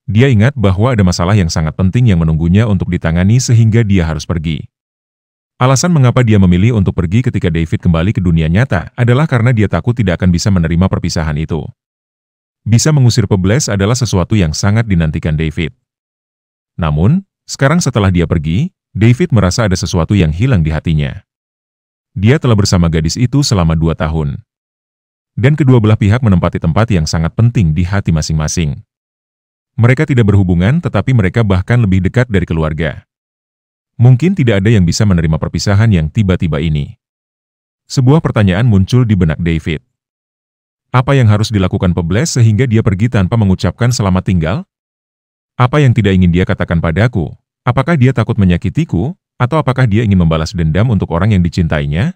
Dia ingat bahwa ada masalah yang sangat penting yang menunggunya untuk ditangani sehingga dia harus pergi. Alasan mengapa dia memilih untuk pergi ketika David kembali ke dunia nyata adalah karena dia takut tidak akan bisa menerima perpisahan itu. Bisa mengusir Pebles adalah sesuatu yang sangat dinantikan David. Namun, sekarang setelah dia pergi, David merasa ada sesuatu yang hilang di hatinya. Dia telah bersama gadis itu selama 2 tahun. Dan kedua belah pihak menempati tempat yang sangat penting di hati masing-masing. Mereka tidak berhubungan, tetapi mereka bahkan lebih dekat dari keluarga. Mungkin tidak ada yang bisa menerima perpisahan yang tiba-tiba ini. Sebuah pertanyaan muncul di benak David. Apa yang harus dilakukan Pebles sehingga dia pergi tanpa mengucapkan selamat tinggal? Apa yang tidak ingin dia katakan padaku? Apakah dia takut menyakitiku? Atau apakah dia ingin membalas dendam untuk orang yang dicintainya?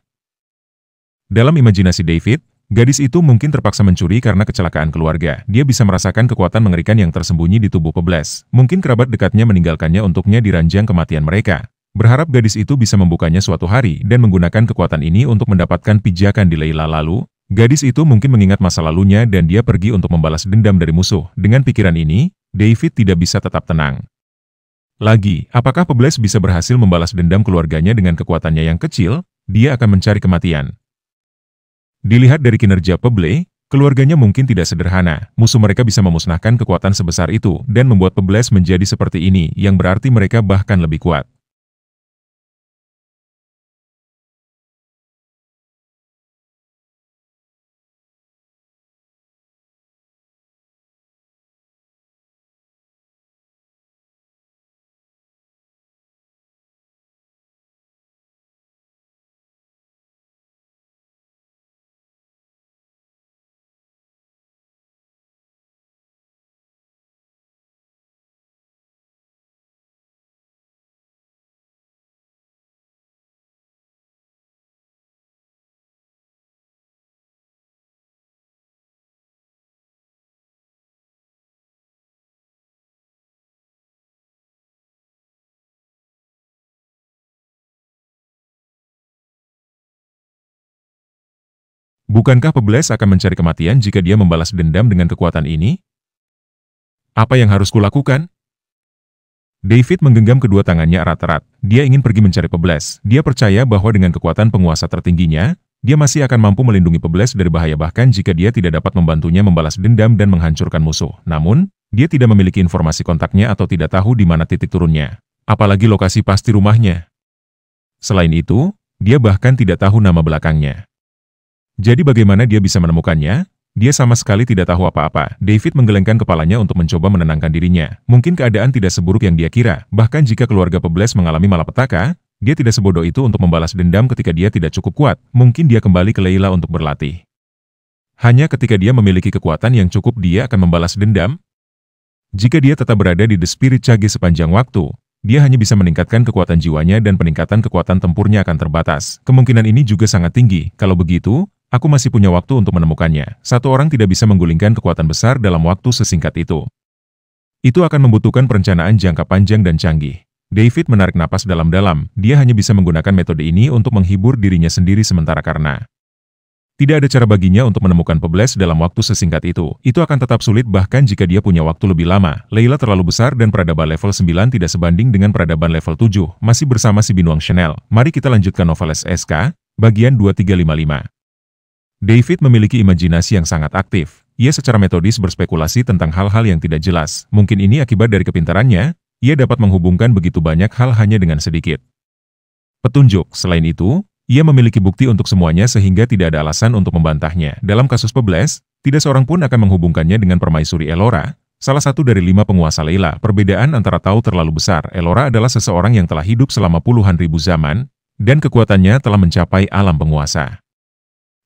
Dalam imajinasi David, gadis itu mungkin terpaksa mencuri karena kecelakaan keluarga. Dia bisa merasakan kekuatan mengerikan yang tersembunyi di tubuh Pebles. Mungkin kerabat dekatnya meninggalkannya untuknya di ranjang kematian mereka. Berharap gadis itu bisa membukanya suatu hari dan menggunakan kekuatan ini untuk mendapatkan pijakan di Layla lalu. Gadis itu mungkin mengingat masa lalunya dan dia pergi untuk membalas dendam dari musuh. Dengan pikiran ini, David tidak bisa tetap tenang. Lagi, apakah Pebles bisa berhasil membalas dendam keluarganya dengan kekuatannya yang kecil? Dia akan mencari kematian. Dilihat dari kinerja Pebles, keluarganya mungkin tidak sederhana. Musuh mereka bisa memusnahkan kekuatan sebesar itu dan membuat Pebles menjadi seperti ini, yang berarti mereka bahkan lebih kuat. Bukankah Pebles akan mencari kematian jika dia membalas dendam dengan kekuatan ini? Apa yang harus kulakukan? David menggenggam kedua tangannya erat-erat. Dia ingin pergi mencari Pebles. Dia percaya bahwa dengan kekuatan penguasa tertingginya, dia masih akan mampu melindungi Pebles dari bahaya bahkan jika dia tidak dapat membantunya membalas dendam dan menghancurkan musuh. Namun, dia tidak memiliki informasi kontaknya atau tidak tahu di mana titik turunnya. Apalagi lokasi pasti rumahnya. Selain itu, dia bahkan tidak tahu nama belakangnya. Jadi bagaimana dia bisa menemukannya? Dia sama sekali tidak tahu apa-apa. David menggelengkan kepalanya untuk mencoba menenangkan dirinya. Mungkin keadaan tidak seburuk yang dia kira. Bahkan jika keluarga Pebles mengalami malapetaka, dia tidak sebodoh itu untuk membalas dendam ketika dia tidak cukup kuat. Mungkin dia kembali ke Layla untuk berlatih. Hanya ketika dia memiliki kekuatan yang cukup dia akan membalas dendam. Jika dia tetap berada di The Spirit Cage sepanjang waktu, dia hanya bisa meningkatkan kekuatan jiwanya dan peningkatan kekuatan tempurnya akan terbatas. Kemungkinan ini juga sangat tinggi. Kalau begitu, aku masih punya waktu untuk menemukannya. Satu orang tidak bisa menggulingkan kekuatan besar dalam waktu sesingkat itu. Itu akan membutuhkan perencanaan jangka panjang dan canggih. David menarik napas dalam-dalam. Dia hanya bisa menggunakan metode ini untuk menghibur dirinya sendiri sementara karena tidak ada cara baginya untuk menemukan Pebles dalam waktu sesingkat itu. Itu akan tetap sulit bahkan jika dia punya waktu lebih lama. Layla terlalu besar dan peradaban level 9 tidak sebanding dengan peradaban level 7. Masih bersama si Binuang Chanel. Mari kita lanjutkan noveles SK, bagian 2355. David memiliki imajinasi yang sangat aktif. Ia secara metodis berspekulasi tentang hal-hal yang tidak jelas. Mungkin ini akibat dari kepintarannya, ia dapat menghubungkan begitu banyak hal hanya dengan sedikit petunjuk. Selain itu, ia memiliki bukti untuk semuanya sehingga tidak ada alasan untuk membantahnya. Dalam kasus Pebles, tidak seorang pun akan menghubungkannya dengan permaisuri Elora, salah satu dari 5 penguasa Layla. Perbedaan antara tahu terlalu besar. Elora adalah seseorang yang telah hidup selama puluhan ribu zaman, dan kekuatannya telah mencapai alam penguasa.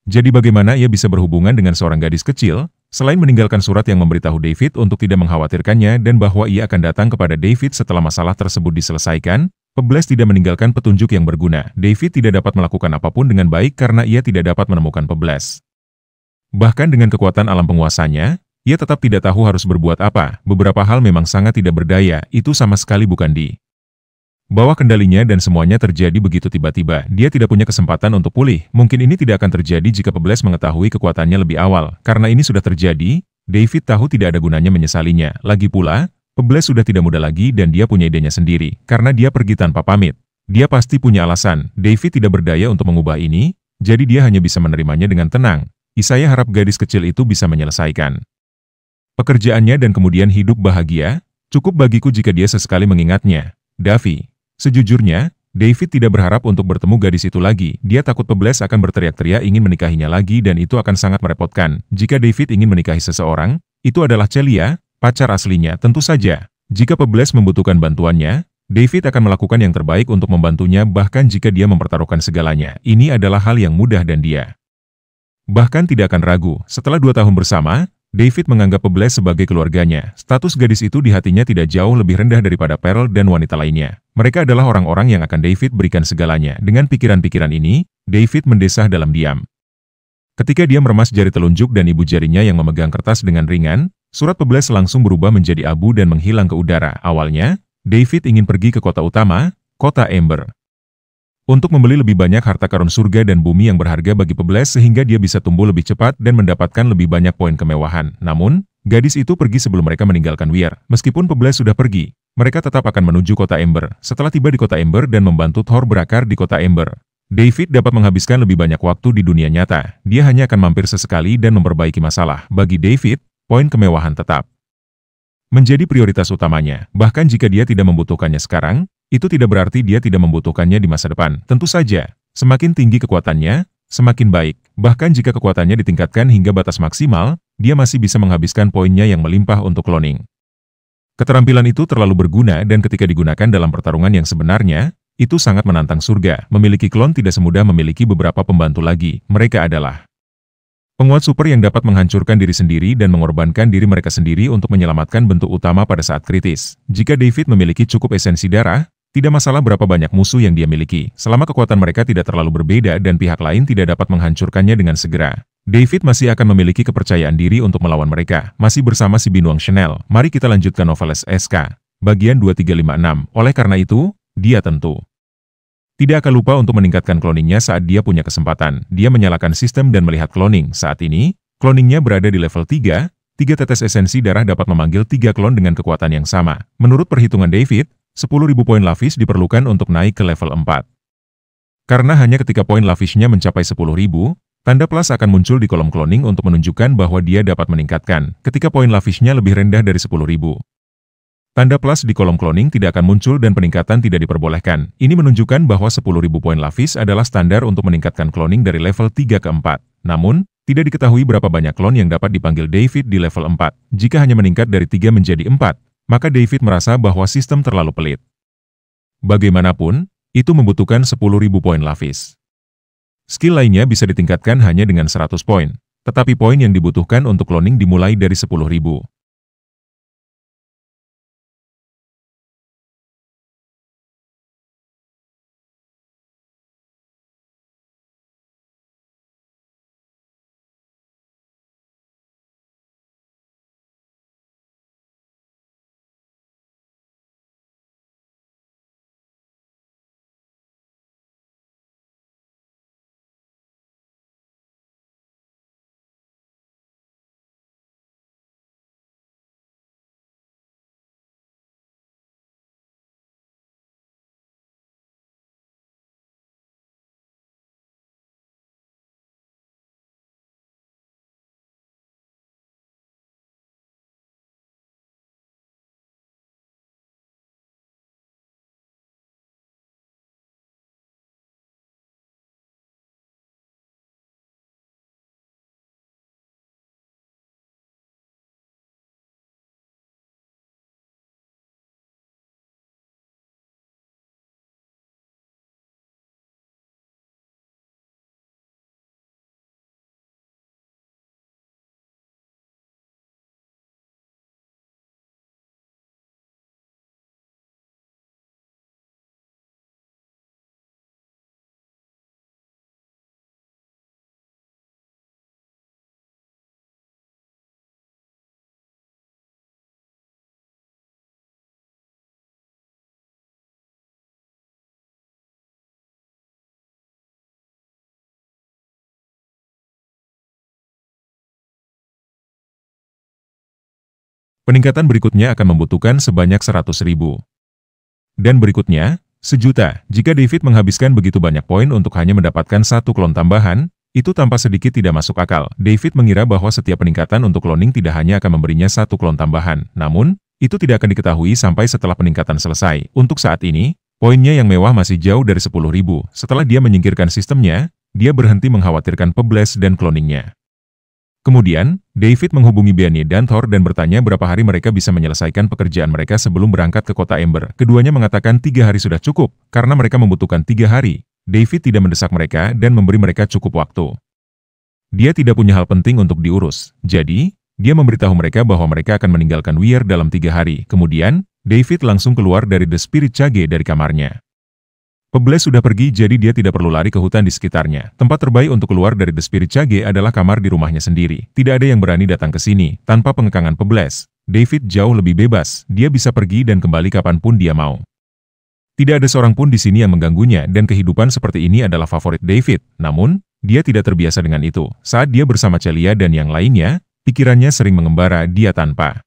Jadi bagaimana ia bisa berhubungan dengan seorang gadis kecil? Selain meninggalkan surat yang memberitahu David untuk tidak mengkhawatirkannya dan bahwa ia akan datang kepada David setelah masalah tersebut diselesaikan, Pebbles tidak meninggalkan petunjuk yang berguna. David tidak dapat melakukan apapun dengan baik karena ia tidak dapat menemukan Pebbles. Bahkan dengan kekuatan alam penguasanya, ia tetap tidak tahu harus berbuat apa. Beberapa hal memang sangat tidak berdaya, itu sama sekali bukan di bawah kendalinya dan semuanya terjadi begitu tiba-tiba. Dia tidak punya kesempatan untuk pulih. Mungkin ini tidak akan terjadi jika Pebbles mengetahui kekuatannya lebih awal. Karena ini sudah terjadi, David tahu tidak ada gunanya menyesalinya. Lagi pula, Pebbles sudah tidak muda lagi dan dia punya idenya sendiri. Karena dia pergi tanpa pamit. Dia pasti punya alasan. David tidak berdaya untuk mengubah ini, jadi dia hanya bisa menerimanya dengan tenang. Saya harap gadis kecil itu bisa menyelesaikan pekerjaannya dan kemudian hidup bahagia. Cukup bagiku jika dia sesekali mengingatnya. Davy. Sejujurnya, David tidak berharap untuk bertemu gadis itu lagi. Dia takut Pebbles akan berteriak-teriak ingin menikahinya lagi dan itu akan sangat merepotkan. Jika David ingin menikahi seseorang, itu adalah Celia, pacar aslinya. Tentu saja, jika Pebbles membutuhkan bantuannya, David akan melakukan yang terbaik untuk membantunya bahkan jika dia mempertaruhkan segalanya. Ini adalah hal yang mudah dan dia bahkan tidak akan ragu. Setelah 2 tahun bersama, David menganggap Pebbles sebagai keluarganya. Status gadis itu di hatinya tidak jauh lebih rendah daripada Pearl dan wanita lainnya. Mereka adalah orang-orang yang akan David berikan segalanya. Dengan pikiran-pikiran ini, David mendesah dalam diam. Ketika dia meremas jari telunjuk dan ibu jarinya yang memegang kertas dengan ringan, surat Pebbles langsung berubah menjadi abu dan menghilang ke udara. Awalnya, David ingin pergi ke kota utama, kota Ember, untuk membeli lebih banyak harta karun surga dan bumi yang berharga bagi Pebbles sehingga dia bisa tumbuh lebih cepat dan mendapatkan lebih banyak poin kemewahan. Namun, gadis itu pergi sebelum mereka meninggalkan Weir. Meskipun Pebbles sudah pergi, mereka tetap akan menuju kota Ember. Setelah tiba di kota Ember dan membantu Thor berakar di kota Ember, David dapat menghabiskan lebih banyak waktu di dunia nyata. Dia hanya akan mampir sesekali dan memperbaiki masalah. Bagi David, poin kemewahan tetap menjadi prioritas utamanya. Bahkan jika dia tidak membutuhkannya sekarang, itu tidak berarti dia tidak membutuhkannya di masa depan. Tentu saja, semakin tinggi kekuatannya, semakin baik. Bahkan jika kekuatannya ditingkatkan hingga batas maksimal, dia masih bisa menghabiskan poinnya yang melimpah untuk cloning. Keterampilan itu terlalu berguna dan ketika digunakan dalam pertarungan yang sebenarnya, itu sangat menantang surga. Memiliki klon tidak semudah memiliki beberapa pembantu lagi. Mereka adalah penguat super yang dapat menghancurkan diri sendiri dan mengorbankan diri mereka sendiri untuk menyelamatkan bentuk utama pada saat kritis. Jika David memiliki cukup esensi darah, tidak masalah berapa banyak musuh yang dia miliki, selama kekuatan mereka tidak terlalu berbeda dan pihak lain tidak dapat menghancurkannya dengan segera. David masih akan memiliki kepercayaan diri untuk melawan mereka. Masih bersama si Binuang Chanel, mari kita lanjutkan novel SK, bagian 2356. Oleh karena itu, dia tentu tidak akan lupa untuk meningkatkan cloningnya saat dia punya kesempatan. Dia menyalakan sistem dan melihat cloning. Saat ini, cloningnya berada di level 3, 3 tetes esensi darah dapat memanggil 3 klon dengan kekuatan yang sama. Menurut perhitungan David, 10.000 poin Lavish diperlukan untuk naik ke level 4. Karena hanya ketika poin Lavishnya mencapai 10.000, tanda plus akan muncul di kolom cloning untuk menunjukkan bahwa dia dapat meningkatkan. Ketika poin Lavishnya lebih rendah dari 10.000, tanda plus di kolom cloning tidak akan muncul dan peningkatan tidak diperbolehkan. Ini menunjukkan bahwa 10.000 poin Lavish adalah standar untuk meningkatkan cloning dari level 3 ke 4. Namun, tidak diketahui berapa banyak klon yang dapat dipanggil David di level 4. Jika hanya meningkat dari 3 menjadi 4, maka David merasa bahwa sistem terlalu pelit. Bagaimanapun, itu membutuhkan 10.000 poin Lavish. Skill lainnya bisa ditingkatkan hanya dengan 100 poin, tetapi poin yang dibutuhkan untuk cloning dimulai dari 10.000. Peningkatan berikutnya akan membutuhkan sebanyak 100.000. Dan berikutnya, 1 juta. Jika David menghabiskan begitu banyak poin untuk hanya mendapatkan 1 klon tambahan, itu tanpa sedikit tidak masuk akal. David mengira bahwa setiap peningkatan untuk cloning tidak hanya akan memberinya 1 klon tambahan. Namun, itu tidak akan diketahui sampai setelah peningkatan selesai. Untuk saat ini, poinnya yang mewah masih jauh dari 10.000. Setelah dia menyingkirkan sistemnya, dia berhenti mengkhawatirkan Pebles dan cloningnya. Kemudian, David menghubungi Benny dan Thor dan bertanya berapa hari mereka bisa menyelesaikan pekerjaan mereka sebelum berangkat ke kota Ember. Keduanya mengatakan 3 hari sudah cukup, karena mereka membutuhkan 3 hari. David tidak mendesak mereka dan memberi mereka cukup waktu. Dia tidak punya hal penting untuk diurus, jadi, dia memberitahu mereka bahwa mereka akan meninggalkan Weir dalam 3 hari. Kemudian, David langsung keluar dari The Spirit Cage dari kamarnya. Pebles sudah pergi jadi dia tidak perlu lari ke hutan di sekitarnya. Tempat terbaik untuk keluar dari The Spirit Cage adalah kamar di rumahnya sendiri. Tidak ada yang berani datang ke sini tanpa pengekangan Pebles. David jauh lebih bebas, dia bisa pergi dan kembali kapanpun dia mau. Tidak ada seorang pun di sini yang mengganggunya dan kehidupan seperti ini adalah favorit David. Namun, dia tidak terbiasa dengan itu. Saat dia bersama Celia dan yang lainnya, pikirannya sering mengembara dia tanpa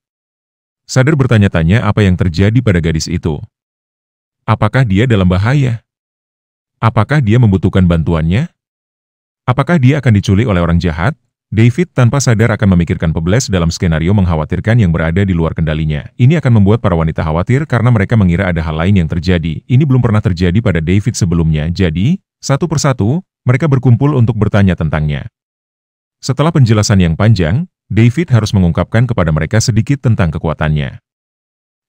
sadar bertanya-tanya apa yang terjadi pada gadis itu. Apakah dia dalam bahaya? Apakah dia membutuhkan bantuannya? Apakah dia akan diculik oleh orang jahat? David tanpa sadar akan memikirkan Pebles dalam skenario mengkhawatirkan yang berada di luar kendalinya. Ini akan membuat para wanita khawatir karena mereka mengira ada hal lain yang terjadi. Ini belum pernah terjadi pada David sebelumnya, jadi, satu persatu, mereka berkumpul untuk bertanya tentangnya. Setelah penjelasan yang panjang, David harus mengungkapkan kepada mereka sedikit tentang kekuatannya.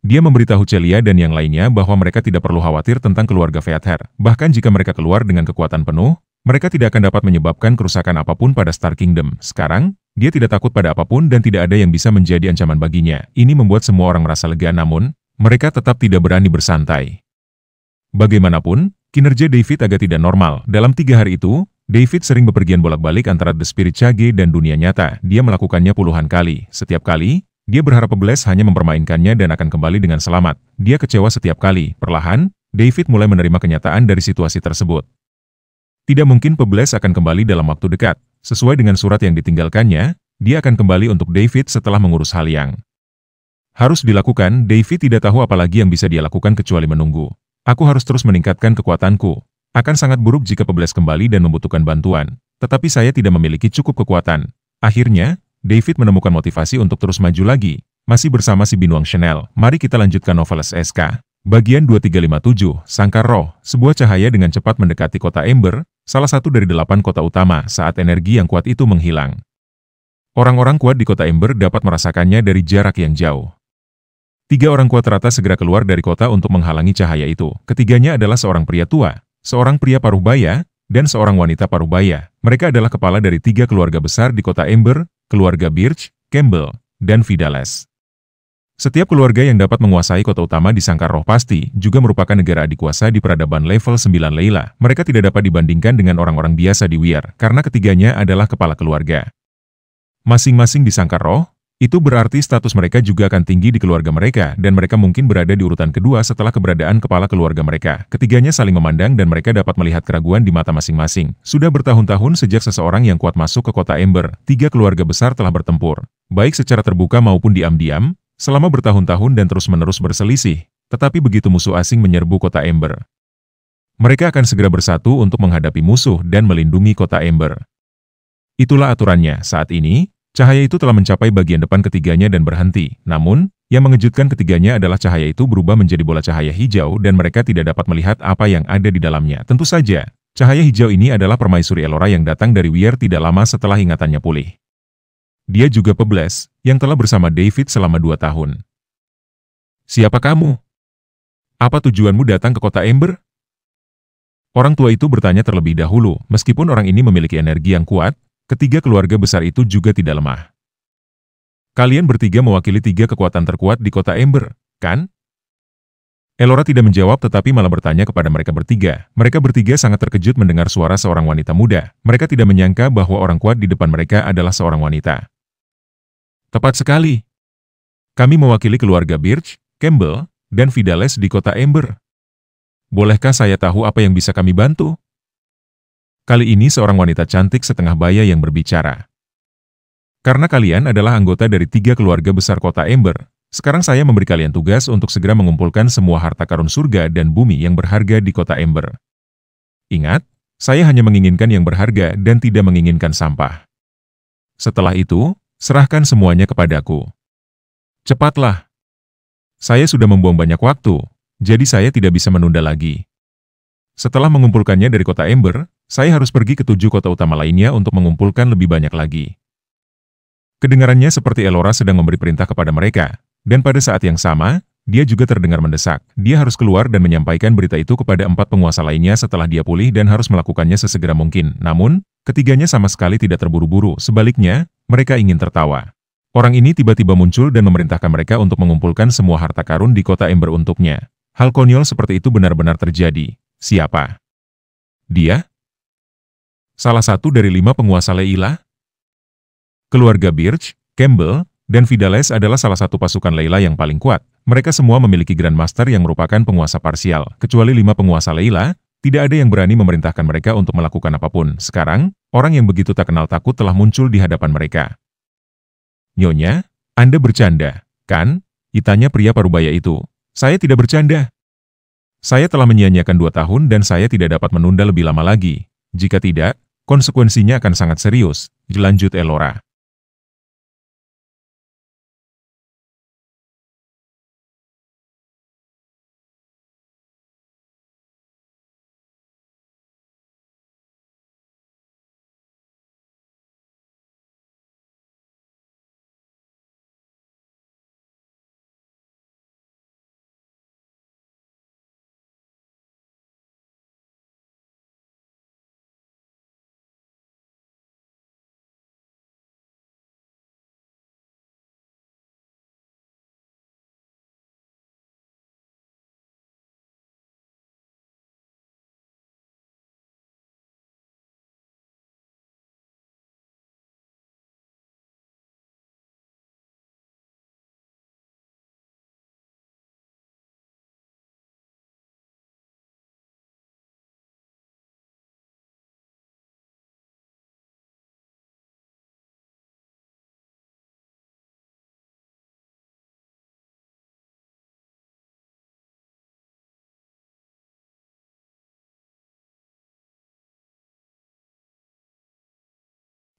Dia memberitahu Celia dan yang lainnya bahwa mereka tidak perlu khawatir tentang keluarga Feather. Bahkan jika mereka keluar dengan kekuatan penuh, mereka tidak akan dapat menyebabkan kerusakan apapun pada Star Kingdom. Sekarang, dia tidak takut pada apapun dan tidak ada yang bisa menjadi ancaman baginya. Ini membuat semua orang merasa lega namun, mereka tetap tidak berani bersantai. Bagaimanapun, kinerja David agak tidak normal. Dalam 3 hari itu, David sering bepergian bolak-balik antara The Spirit Cage dan dunia nyata. Dia melakukannya puluhan kali. Setiap kali, dia berharap Pebles hanya mempermainkannya dan akan kembali dengan selamat. Dia kecewa setiap kali. Perlahan, David mulai menerima kenyataan dari situasi tersebut. Tidak mungkin Pebles akan kembali dalam waktu dekat. Sesuai dengan surat yang ditinggalkannya, dia akan kembali untuk David setelah mengurus hal yang harus dilakukan. David tidak tahu apa lagi yang bisa dia lakukan kecuali menunggu. Aku harus terus meningkatkan kekuatanku. Akan sangat buruk jika Pebles kembali dan membutuhkan bantuan. Tetapi saya tidak memiliki cukup kekuatan. Akhirnya, David menemukan motivasi untuk terus maju lagi. Masih bersama si Binuang Chanel, mari kita lanjutkan novel SK. Bagian 2357, Sangkar Roh, sebuah cahaya dengan cepat mendekati kota Ember, salah satu dari 8 kota utama saat energi yang kuat itu menghilang. Orang-orang kuat di kota Ember dapat merasakannya dari jarak yang jauh. 3 orang kuat rata segera keluar dari kota untuk menghalangi cahaya itu. Ketiganya adalah seorang pria tua, seorang pria paruhbaya, dan seorang wanita paruhbaya. Mereka adalah kepala dari 3 keluarga besar di kota Ember, keluarga Birch, Campbell, dan Vidales. Setiap keluarga yang dapat menguasai kota utama di Sangkar Roh pasti juga merupakan negara adikuasa di peradaban level 9 Leila. Mereka tidak dapat dibandingkan dengan orang-orang biasa di Weir, karena ketiganya adalah kepala keluarga. Masing-masing di Sangkar Roh, itu berarti status mereka juga akan tinggi di keluarga mereka, dan mereka mungkin berada di urutan kedua setelah keberadaan kepala keluarga mereka. Ketiganya saling memandang dan mereka dapat melihat keraguan di mata masing-masing. Sudah bertahun-tahun sejak seseorang yang kuat masuk ke kota Ember, 3 keluarga besar telah bertempur, baik secara terbuka maupun diam-diam, selama bertahun-tahun dan terus-menerus berselisih, tetapi begitu musuh asing menyerbu kota Ember, mereka akan segera bersatu untuk menghadapi musuh dan melindungi kota Ember. Itulah aturannya. Saat ini, cahaya itu telah mencapai bagian depan ketiganya dan berhenti. Namun, yang mengejutkan ketiganya adalah cahaya itu berubah menjadi bola cahaya hijau dan mereka tidak dapat melihat apa yang ada di dalamnya. Tentu saja, cahaya hijau ini adalah permaisuri Elora yang datang dari Weir tidak lama setelah ingatannya pulih. Dia juga Pebles, yang telah bersama David selama 2 tahun. Siapa kamu? Apa tujuanmu datang ke kota Ember? Orang tua itu bertanya terlebih dahulu. Meskipun orang ini memiliki energi yang kuat, ketiga keluarga besar itu juga tidak lemah. Kalian bertiga mewakili 3 kekuatan terkuat di kota Ember, kan? Elora tidak menjawab tetapi malah bertanya kepada mereka bertiga. Mereka bertiga sangat terkejut mendengar suara seorang wanita muda. Mereka tidak menyangka bahwa orang kuat di depan mereka adalah seorang wanita. Tepat sekali. Kami mewakili keluarga Birch, Campbell, dan Vidales di kota Ember. Bolehkah saya tahu apa yang bisa kami bantu? Kali ini seorang wanita cantik setengah baya yang berbicara. Karena kalian adalah anggota dari 3 keluarga besar kota Ember, Sekarang saya memberi kalian tugas untuk segera mengumpulkan semua harta karun surga dan bumi yang berharga di kota Ember. Ingat, saya hanya menginginkan yang berharga dan tidak menginginkan sampah. Setelah itu, serahkan semuanya kepadaku. Cepatlah. Saya sudah membuang banyak waktu, jadi saya tidak bisa menunda lagi. Setelah mengumpulkannya dari kota Ember, saya harus pergi ke 7 kota utama lainnya untuk mengumpulkan lebih banyak lagi. Kedengarannya seperti Elora sedang memberi perintah kepada mereka, dan pada saat yang sama, dia juga terdengar mendesak. Dia harus keluar dan menyampaikan berita itu kepada 4 penguasa lainnya setelah dia pulih dan harus melakukannya sesegera mungkin. Namun, ketiganya sama sekali tidak terburu-buru, sebaliknya, mereka ingin tertawa. Orang ini tiba-tiba muncul dan memerintahkan mereka untuk mengumpulkan semua harta karun di kota Ember untuknya. Hal konyol seperti itu benar-benar terjadi. Siapa? Dia? Salah satu dari 5 penguasa Leila? Keluarga Birch, Campbell, dan Vidales adalah salah satu pasukan Leila yang paling kuat. Mereka semua memiliki Grandmaster yang merupakan penguasa parsial. Kecuali 5 penguasa Leila, tidak ada yang berani memerintahkan mereka untuk melakukan apapun. Sekarang, orang yang begitu tak kenal takut telah muncul di hadapan mereka. Nyonya, Anda bercanda, kan? Tanya pria parubaya itu. Saya tidak bercanda. Saya telah menyia-nyiakan 2 tahun dan saya tidak dapat menunda lebih lama lagi. Jika tidak, konsekuensinya akan sangat serius, lanjut Elora.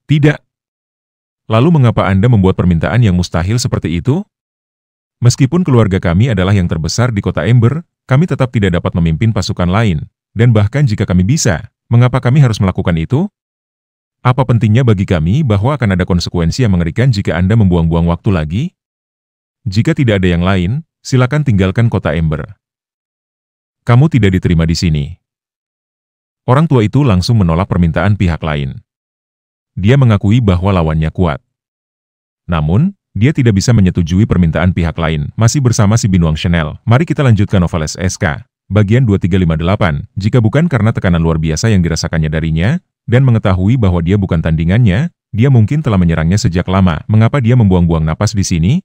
Tidak. Lalu mengapa Anda membuat permintaan yang mustahil seperti itu? Meskipun keluarga kami adalah yang terbesar di kota Ember, kami tetap tidak dapat memimpin pasukan lain. Dan bahkan jika kami bisa, mengapa kami harus melakukan itu? Apa pentingnya bagi kami bahwa akan ada konsekuensi yang mengerikan jika Anda membuang-buang waktu lagi? Jika tidak ada yang lain, silakan tinggalkan kota Ember. Kamu tidak diterima di sini. Orang tua itu langsung menolak permintaan pihak lain. Dia mengakui bahwa lawannya kuat. Namun, dia tidak bisa menyetujui permintaan pihak lain. Masih bersama si Binuang Chanel, mari kita lanjutkan novel SSK. Bagian 2358, jika bukan karena tekanan luar biasa yang dirasakannya darinya, dan mengetahui bahwa dia bukan tandingannya, dia mungkin telah menyerangnya sejak lama. Mengapa dia membuang-buang napas di sini?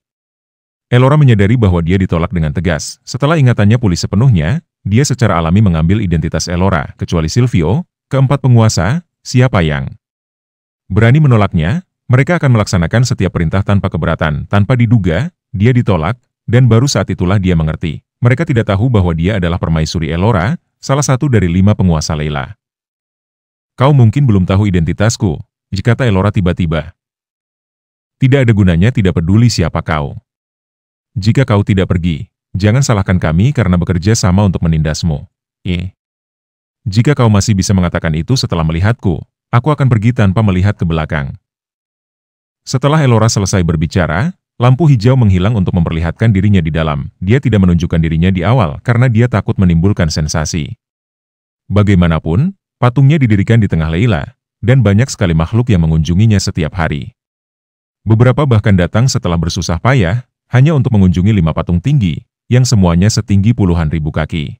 Elora menyadari bahwa dia ditolak dengan tegas. Setelah ingatannya pulih sepenuhnya, dia secara alami mengambil identitas Elora, kecuali Silvio, keempat penguasa, siapa yang berani menolaknya, mereka akan melaksanakan setiap perintah tanpa keberatan. Tanpa diduga, dia ditolak, dan baru saat itulah dia mengerti. Mereka tidak tahu bahwa dia adalah permaisuri Elora, salah satu dari 5 penguasa Leila. Kau mungkin belum tahu identitasku, kata Elora tiba-tiba. Tidak ada gunanya tidak peduli siapa kau. Jika kau tidak pergi, jangan salahkan kami karena bekerja sama untuk menindasmu. Jika kau masih bisa mengatakan itu setelah melihatku, aku akan pergi tanpa melihat ke belakang. Setelah Elora selesai berbicara, lampu hijau menghilang untuk memperlihatkan dirinya di dalam. Dia tidak menunjukkan dirinya di awal karena dia takut menimbulkan sensasi. Bagaimanapun, patungnya didirikan di tengah Leila, dan banyak sekali makhluk yang mengunjunginya setiap hari. Beberapa bahkan datang setelah bersusah payah, hanya untuk mengunjungi 5 patung tinggi, yang semuanya setinggi puluhan ribu kaki.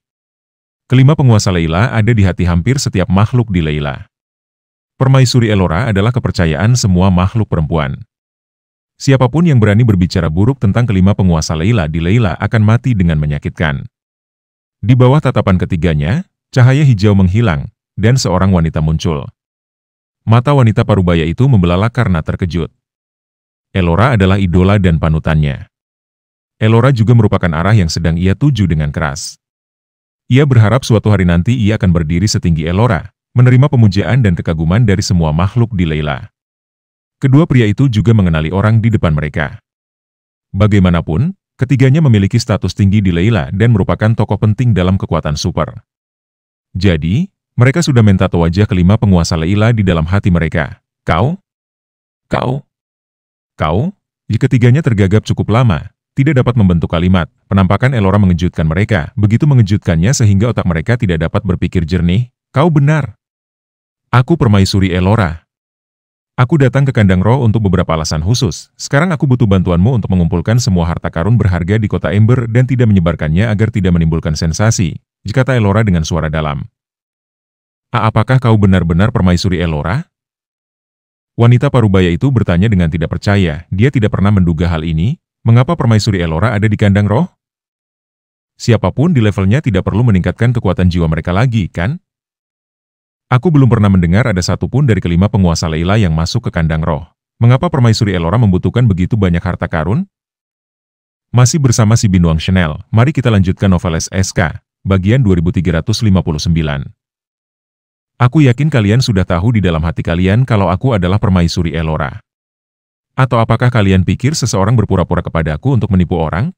Kelima penguasa Leila ada di hati hampir setiap makhluk di Leila. Permaisuri Elora adalah kepercayaan semua makhluk perempuan. Siapapun yang berani berbicara buruk tentang kelima penguasa Leila di Leila akan mati dengan menyakitkan. Di bawah tatapan ketiganya, cahaya hijau menghilang, dan seorang wanita muncul. Mata wanita parubaya itu membelalak karena terkejut. Elora adalah idola dan panutannya. Elora juga merupakan arah yang sedang ia tuju dengan keras. Ia berharap suatu hari nanti ia akan berdiri setinggi Elora, menerima pemujaan dan kekaguman dari semua makhluk di Layla. Kedua pria itu juga mengenali orang di depan mereka. Bagaimanapun, ketiganya memiliki status tinggi di Layla dan merupakan tokoh penting dalam kekuatan super. Jadi, mereka sudah mentato wajah kelima penguasa Layla di dalam hati mereka. Kau? Ketiganya tergagap cukup lama, tidak dapat membentuk kalimat. Penampakan Elora mengejutkan mereka, begitu mengejutkannya sehingga otak mereka tidak dapat berpikir jernih. Kau benar. Aku permaisuri Elora. Aku datang ke kandang roh untuk beberapa alasan khusus. Sekarang aku butuh bantuanmu untuk mengumpulkan semua harta karun berharga di kota Ember dan tidak menyebarkannya agar tidak menimbulkan sensasi, kata Elora dengan suara dalam. Apakah kau benar-benar permaisuri Elora? Wanita parubaya itu bertanya dengan tidak percaya. Dia tidak pernah menduga hal ini. Mengapa permaisuri Elora ada di kandang roh? Siapapun di levelnya tidak perlu meningkatkan kekuatan jiwa mereka lagi, kan? Aku belum pernah mendengar ada satupun dari kelima penguasa Layla yang masuk ke kandang roh. Mengapa permaisuri Elora membutuhkan begitu banyak harta karun? Masih bersama si Binuang Chanel, mari kita lanjutkan novel SSK, bagian 2359. Aku yakin kalian sudah tahu di dalam hati kalian kalau aku adalah permaisuri Elora. Atau apakah kalian pikir seseorang berpura-pura kepadaku untuk menipu orang?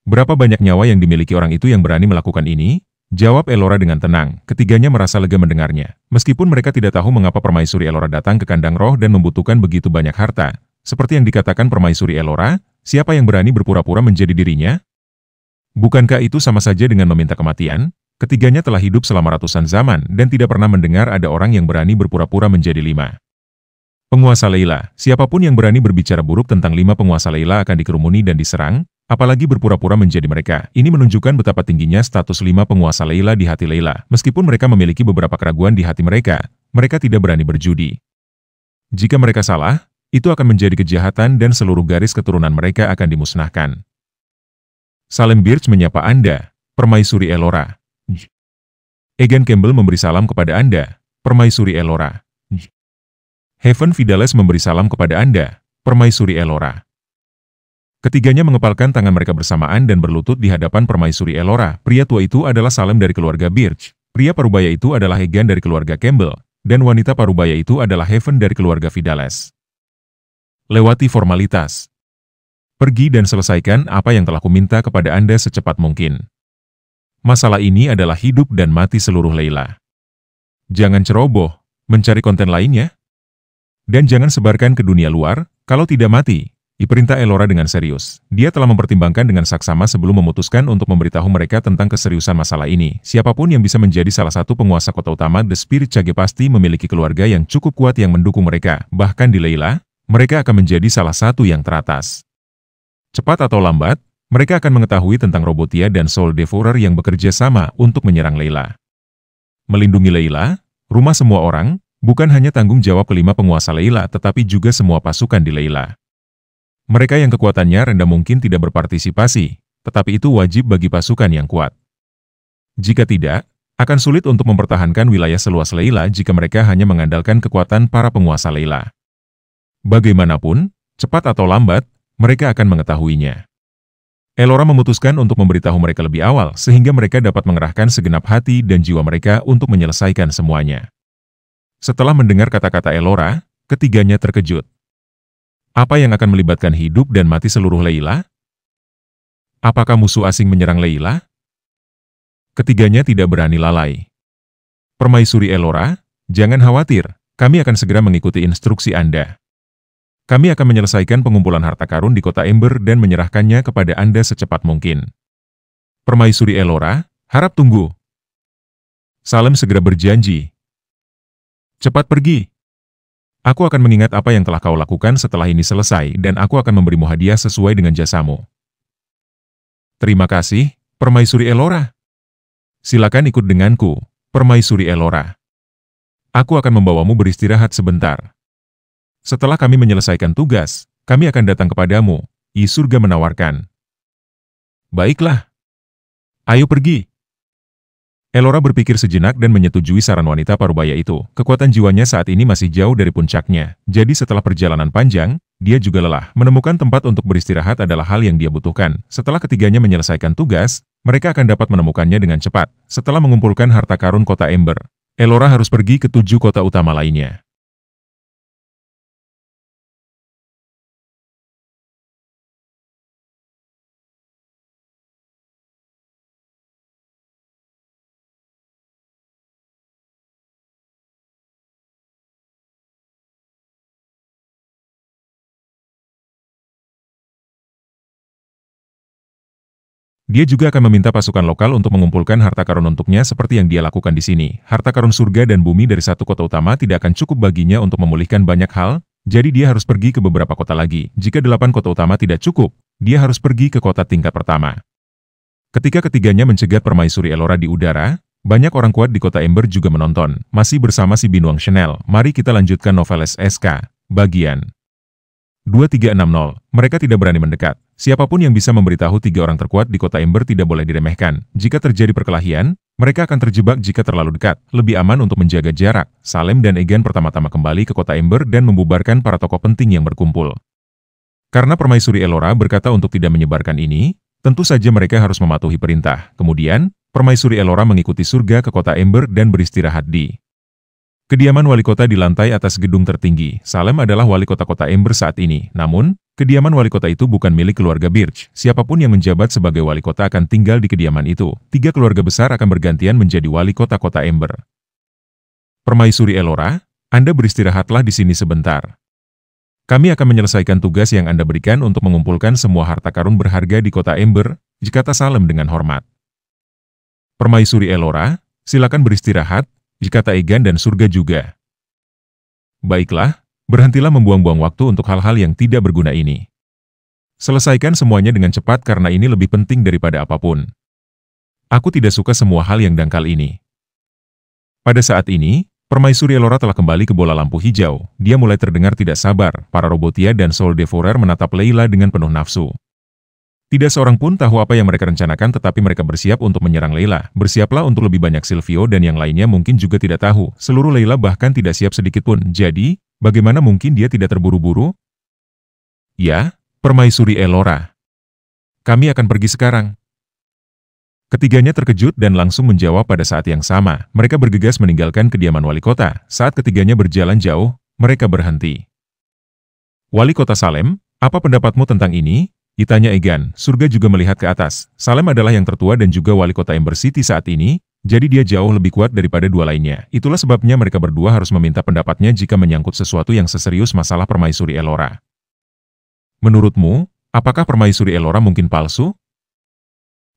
Berapa banyak nyawa yang dimiliki orang itu yang berani melakukan ini? Jawab Elora dengan tenang. Ketiganya merasa lega mendengarnya. Meskipun mereka tidak tahu mengapa permaisuri Elora datang ke kandang roh dan membutuhkan begitu banyak harta. Seperti yang dikatakan permaisuri Elora, siapa yang berani berpura-pura menjadi dirinya? Bukankah itu sama saja dengan meminta kematian? Ketiganya telah hidup selama ratusan zaman dan tidak pernah mendengar ada orang yang berani berpura-pura menjadi lima. Penguasa Layla, siapapun yang berani berbicara buruk tentang lima penguasa Layla akan dikerumuni dan diserang. Apalagi berpura-pura menjadi mereka. Ini menunjukkan betapa tingginya status lima penguasa Layla di hati Layla. Meskipun mereka memiliki beberapa keraguan di hati mereka, mereka tidak berani berjudi. Jika mereka salah, itu akan menjadi kejahatan dan seluruh garis keturunan mereka akan dimusnahkan. Salem Birch menyapa Anda, permaisuri Elora. Egan Campbell memberi salam kepada Anda, permaisuri Elora. Heaven Vidales memberi salam kepada Anda, permaisuri Elora. Ketiganya mengepalkan tangan mereka bersamaan dan berlutut di hadapan permaisuri Elora. Pria tua itu adalah Salem dari keluarga Birch. Pria parubaya itu adalah Egan dari keluarga Campbell. Dan wanita parubaya itu adalah Heaven dari keluarga Vidales. Lewati formalitas. Pergi dan selesaikan apa yang telah kuminta kepada Anda secepat mungkin. Masalah ini adalah hidup dan mati seluruh Layla. Jangan ceroboh, mencari konten lainnya. Dan jangan sebarkan ke dunia luar, kalau tidak mati. Diperintah Elora dengan serius. Dia telah mempertimbangkan dengan saksama sebelum memutuskan untuk memberitahu mereka tentang keseriusan masalah ini. Siapapun yang bisa menjadi salah satu penguasa kota utama The Spirit Cage pasti memiliki keluarga yang cukup kuat yang mendukung mereka. Bahkan di Layla, mereka akan menjadi salah satu yang teratas. Cepat atau lambat, mereka akan mengetahui tentang Robotia dan Soul Devourer yang bekerja sama untuk menyerang Layla. Melindungi Layla, rumah semua orang, bukan hanya tanggung jawab kelima penguasa Layla tetapi juga semua pasukan di Layla. Mereka yang kekuatannya rendah mungkin tidak berpartisipasi, tetapi itu wajib bagi pasukan yang kuat. Jika tidak, akan sulit untuk mempertahankan wilayah seluas Layla jika mereka hanya mengandalkan kekuatan para penguasa Layla. Bagaimanapun, cepat atau lambat, mereka akan mengetahuinya. Elora memutuskan untuk memberitahu mereka lebih awal sehingga mereka dapat mengerahkan segenap hati dan jiwa mereka untuk menyelesaikan semuanya. Setelah mendengar kata-kata Elora, ketiganya terkejut. Apa yang akan melibatkan hidup dan mati seluruh Layla? Apakah musuh asing menyerang Layla? Ketiganya tidak berani lalai. Permaisuri Elora, jangan khawatir, kami akan segera mengikuti instruksi Anda. Kami akan menyelesaikan pengumpulan harta karun di kota Ember dan menyerahkannya kepada Anda secepat mungkin. Permaisuri Elora, harap tunggu. Salem segera berjanji. Cepat pergi. Aku akan mengingat apa yang telah kau lakukan setelah ini selesai dan aku akan memberimu hadiah sesuai dengan jasamu. Terima kasih, Permaisuri Elora. Silakan ikut denganku, Permaisuri Elora. Aku akan membawamu beristirahat sebentar. Setelah kami menyelesaikan tugas, kami akan datang kepadamu, I Surga menawarkan. Baiklah. Ayo pergi. Elora berpikir sejenak dan menyetujui saran wanita parubaya itu. Kekuatan jiwanya saat ini masih jauh dari puncaknya. Jadi setelah perjalanan panjang, dia juga lelah. Menemukan tempat untuk beristirahat adalah hal yang dia butuhkan. Setelah ketiganya menyelesaikan tugas, mereka akan dapat menemukannya dengan cepat. Setelah mengumpulkan harta karun kota Ember, Elora harus pergi ke 7 kota utama lainnya. Dia juga akan meminta pasukan lokal untuk mengumpulkan harta karun untuknya seperti yang dia lakukan di sini. Harta karun surga dan bumi dari satu kota utama tidak akan cukup baginya untuk memulihkan banyak hal, jadi dia harus pergi ke beberapa kota lagi. Jika 8 kota utama tidak cukup, dia harus pergi ke kota tingkat pertama. Ketika ketiganya mencegat permaisuri Elora di udara, banyak orang kuat di kota Ember juga menonton. Masih bersama si Binuang Chanel, mari kita lanjutkan novel SSK, bagian 2360. Mereka tidak berani mendekat. Siapapun yang bisa memberitahu 3 orang terkuat di kota Ember tidak boleh diremehkan. Jika terjadi perkelahian, mereka akan terjebak jika terlalu dekat. Lebih aman untuk menjaga jarak. Salem dan Egan pertama-tama kembali ke kota Ember dan membubarkan para tokoh penting yang berkumpul. Karena permaisuri Elora berkata untuk tidak menyebarkan ini, tentu saja mereka harus mematuhi perintah. Kemudian, permaisuri Elora mengikuti surga ke kota Ember dan beristirahat di kediaman wali kota di lantai atas gedung tertinggi. Salem adalah wali kota Ember saat ini. Namun, kediaman wali kota itu bukan milik keluarga Birch. Siapapun yang menjabat sebagai wali kota akan tinggal di kediaman itu. 3 keluarga besar akan bergantian menjadi wali kota Ember. Permaisuri Elora, Anda beristirahatlah di sini sebentar. Kami akan menyelesaikan tugas yang Anda berikan untuk mengumpulkan semua harta karun berharga di kota Ember, kata Salem dengan hormat. Permaisuri Elora, silakan beristirahat, kata Egan dan surga juga. Baiklah, berhentilah membuang-buang waktu untuk hal-hal yang tidak berguna ini. Selesaikan semuanya dengan cepat karena ini lebih penting daripada apapun. Aku tidak suka semua hal yang dangkal ini. Pada saat ini, permaisuri Elora telah kembali ke bola lampu hijau. Dia mulai terdengar tidak sabar. Para Robotia dan Soul Devourer menatap Layla dengan penuh nafsu. Tidak seorang pun tahu apa yang mereka rencanakan, tetapi mereka bersiap untuk menyerang Layla. Bersiaplah untuk lebih banyak. Silvio dan yang lainnya mungkin juga tidak tahu. Seluruh Layla bahkan tidak siap sedikit pun. Jadi, bagaimana mungkin dia tidak terburu-buru? Ya, permaisuri Elora. Kami akan pergi sekarang. Ketiganya terkejut dan langsung menjawab pada saat yang sama. Mereka bergegas meninggalkan kediaman wali kota. Saat ketiganya berjalan jauh, mereka berhenti. Wali kota Salem, apa pendapatmu tentang ini? Ditanya Egan. Surga juga melihat ke atas. Salem adalah yang tertua dan juga wali kota Ember City saat ini, jadi dia jauh lebih kuat daripada 2 lainnya. Itulah sebabnya mereka berdua harus meminta pendapatnya jika menyangkut sesuatu yang seserius masalah permaisuri Elora. Menurutmu, apakah permaisuri Elora mungkin palsu?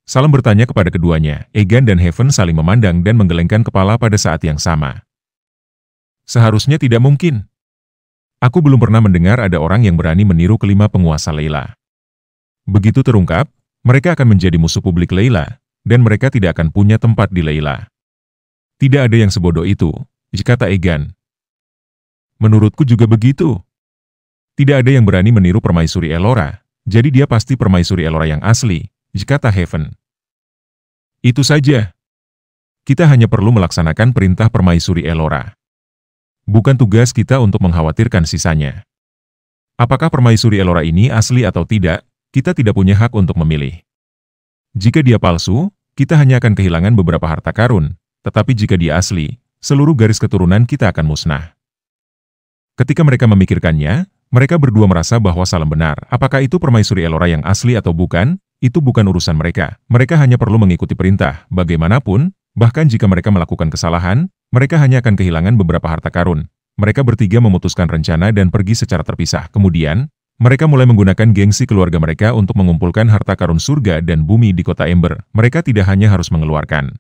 Salem bertanya kepada keduanya. Egan dan Heaven saling memandang dan menggelengkan kepala pada saat yang sama. Seharusnya tidak mungkin. Aku belum pernah mendengar ada orang yang berani meniru kelima penguasa Layla. Begitu terungkap, mereka akan menjadi musuh publik Layla, dan mereka tidak akan punya tempat di Layla. Tidak ada yang sebodoh itu, kata Egan. Menurutku juga begitu. Tidak ada yang berani meniru permaisuri Elora, jadi dia pasti permaisuri Elora yang asli, kata Heaven. Itu saja. Kita hanya perlu melaksanakan perintah permaisuri Elora. Bukan tugas kita untuk mengkhawatirkan sisanya. Apakah permaisuri Elora ini asli atau tidak? Kita tidak punya hak untuk memilih. Jika dia palsu, kita hanya akan kehilangan beberapa harta karun, tetapi jika dia asli, seluruh garis keturunan kita akan musnah. Ketika mereka memikirkannya, mereka berdua merasa bahwa Salem benar. Apakah itu permaisuri Elora yang asli atau bukan, itu bukan urusan mereka. Mereka hanya perlu mengikuti perintah. Bagaimanapun, bahkan jika mereka melakukan kesalahan, mereka hanya akan kehilangan beberapa harta karun. Mereka bertiga memutuskan rencana dan pergi secara terpisah. Kemudian, mereka mulai menggunakan gengsi keluarga mereka untuk mengumpulkan harta karun surga dan bumi di kota Ember. Mereka tidak hanya harus mengeluarkan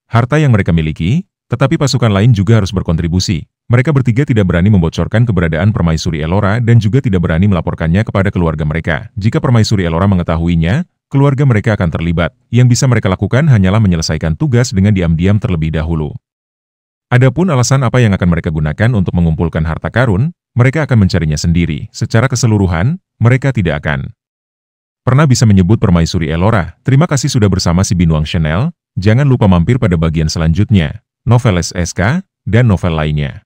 harta yang mereka miliki, tetapi pasukan lain juga harus berkontribusi. Mereka bertiga tidak berani membocorkan keberadaan permaisuri Elora dan juga tidak berani melaporkannya kepada keluarga mereka. Jika permaisuri Elora mengetahuinya, keluarga mereka akan terlibat. Yang bisa mereka lakukan hanyalah menyelesaikan tugas dengan diam-diam terlebih dahulu. Adapun alasan apa yang akan mereka gunakan untuk mengumpulkan harta karun, mereka akan mencarinya sendiri. Secara keseluruhan, mereka tidak akan pernah bisa menyebut permaisuri Elora. Terima kasih sudah bersama si Binuang Chanel. Jangan lupa mampir pada bagian selanjutnya, novel SSK, dan novel lainnya.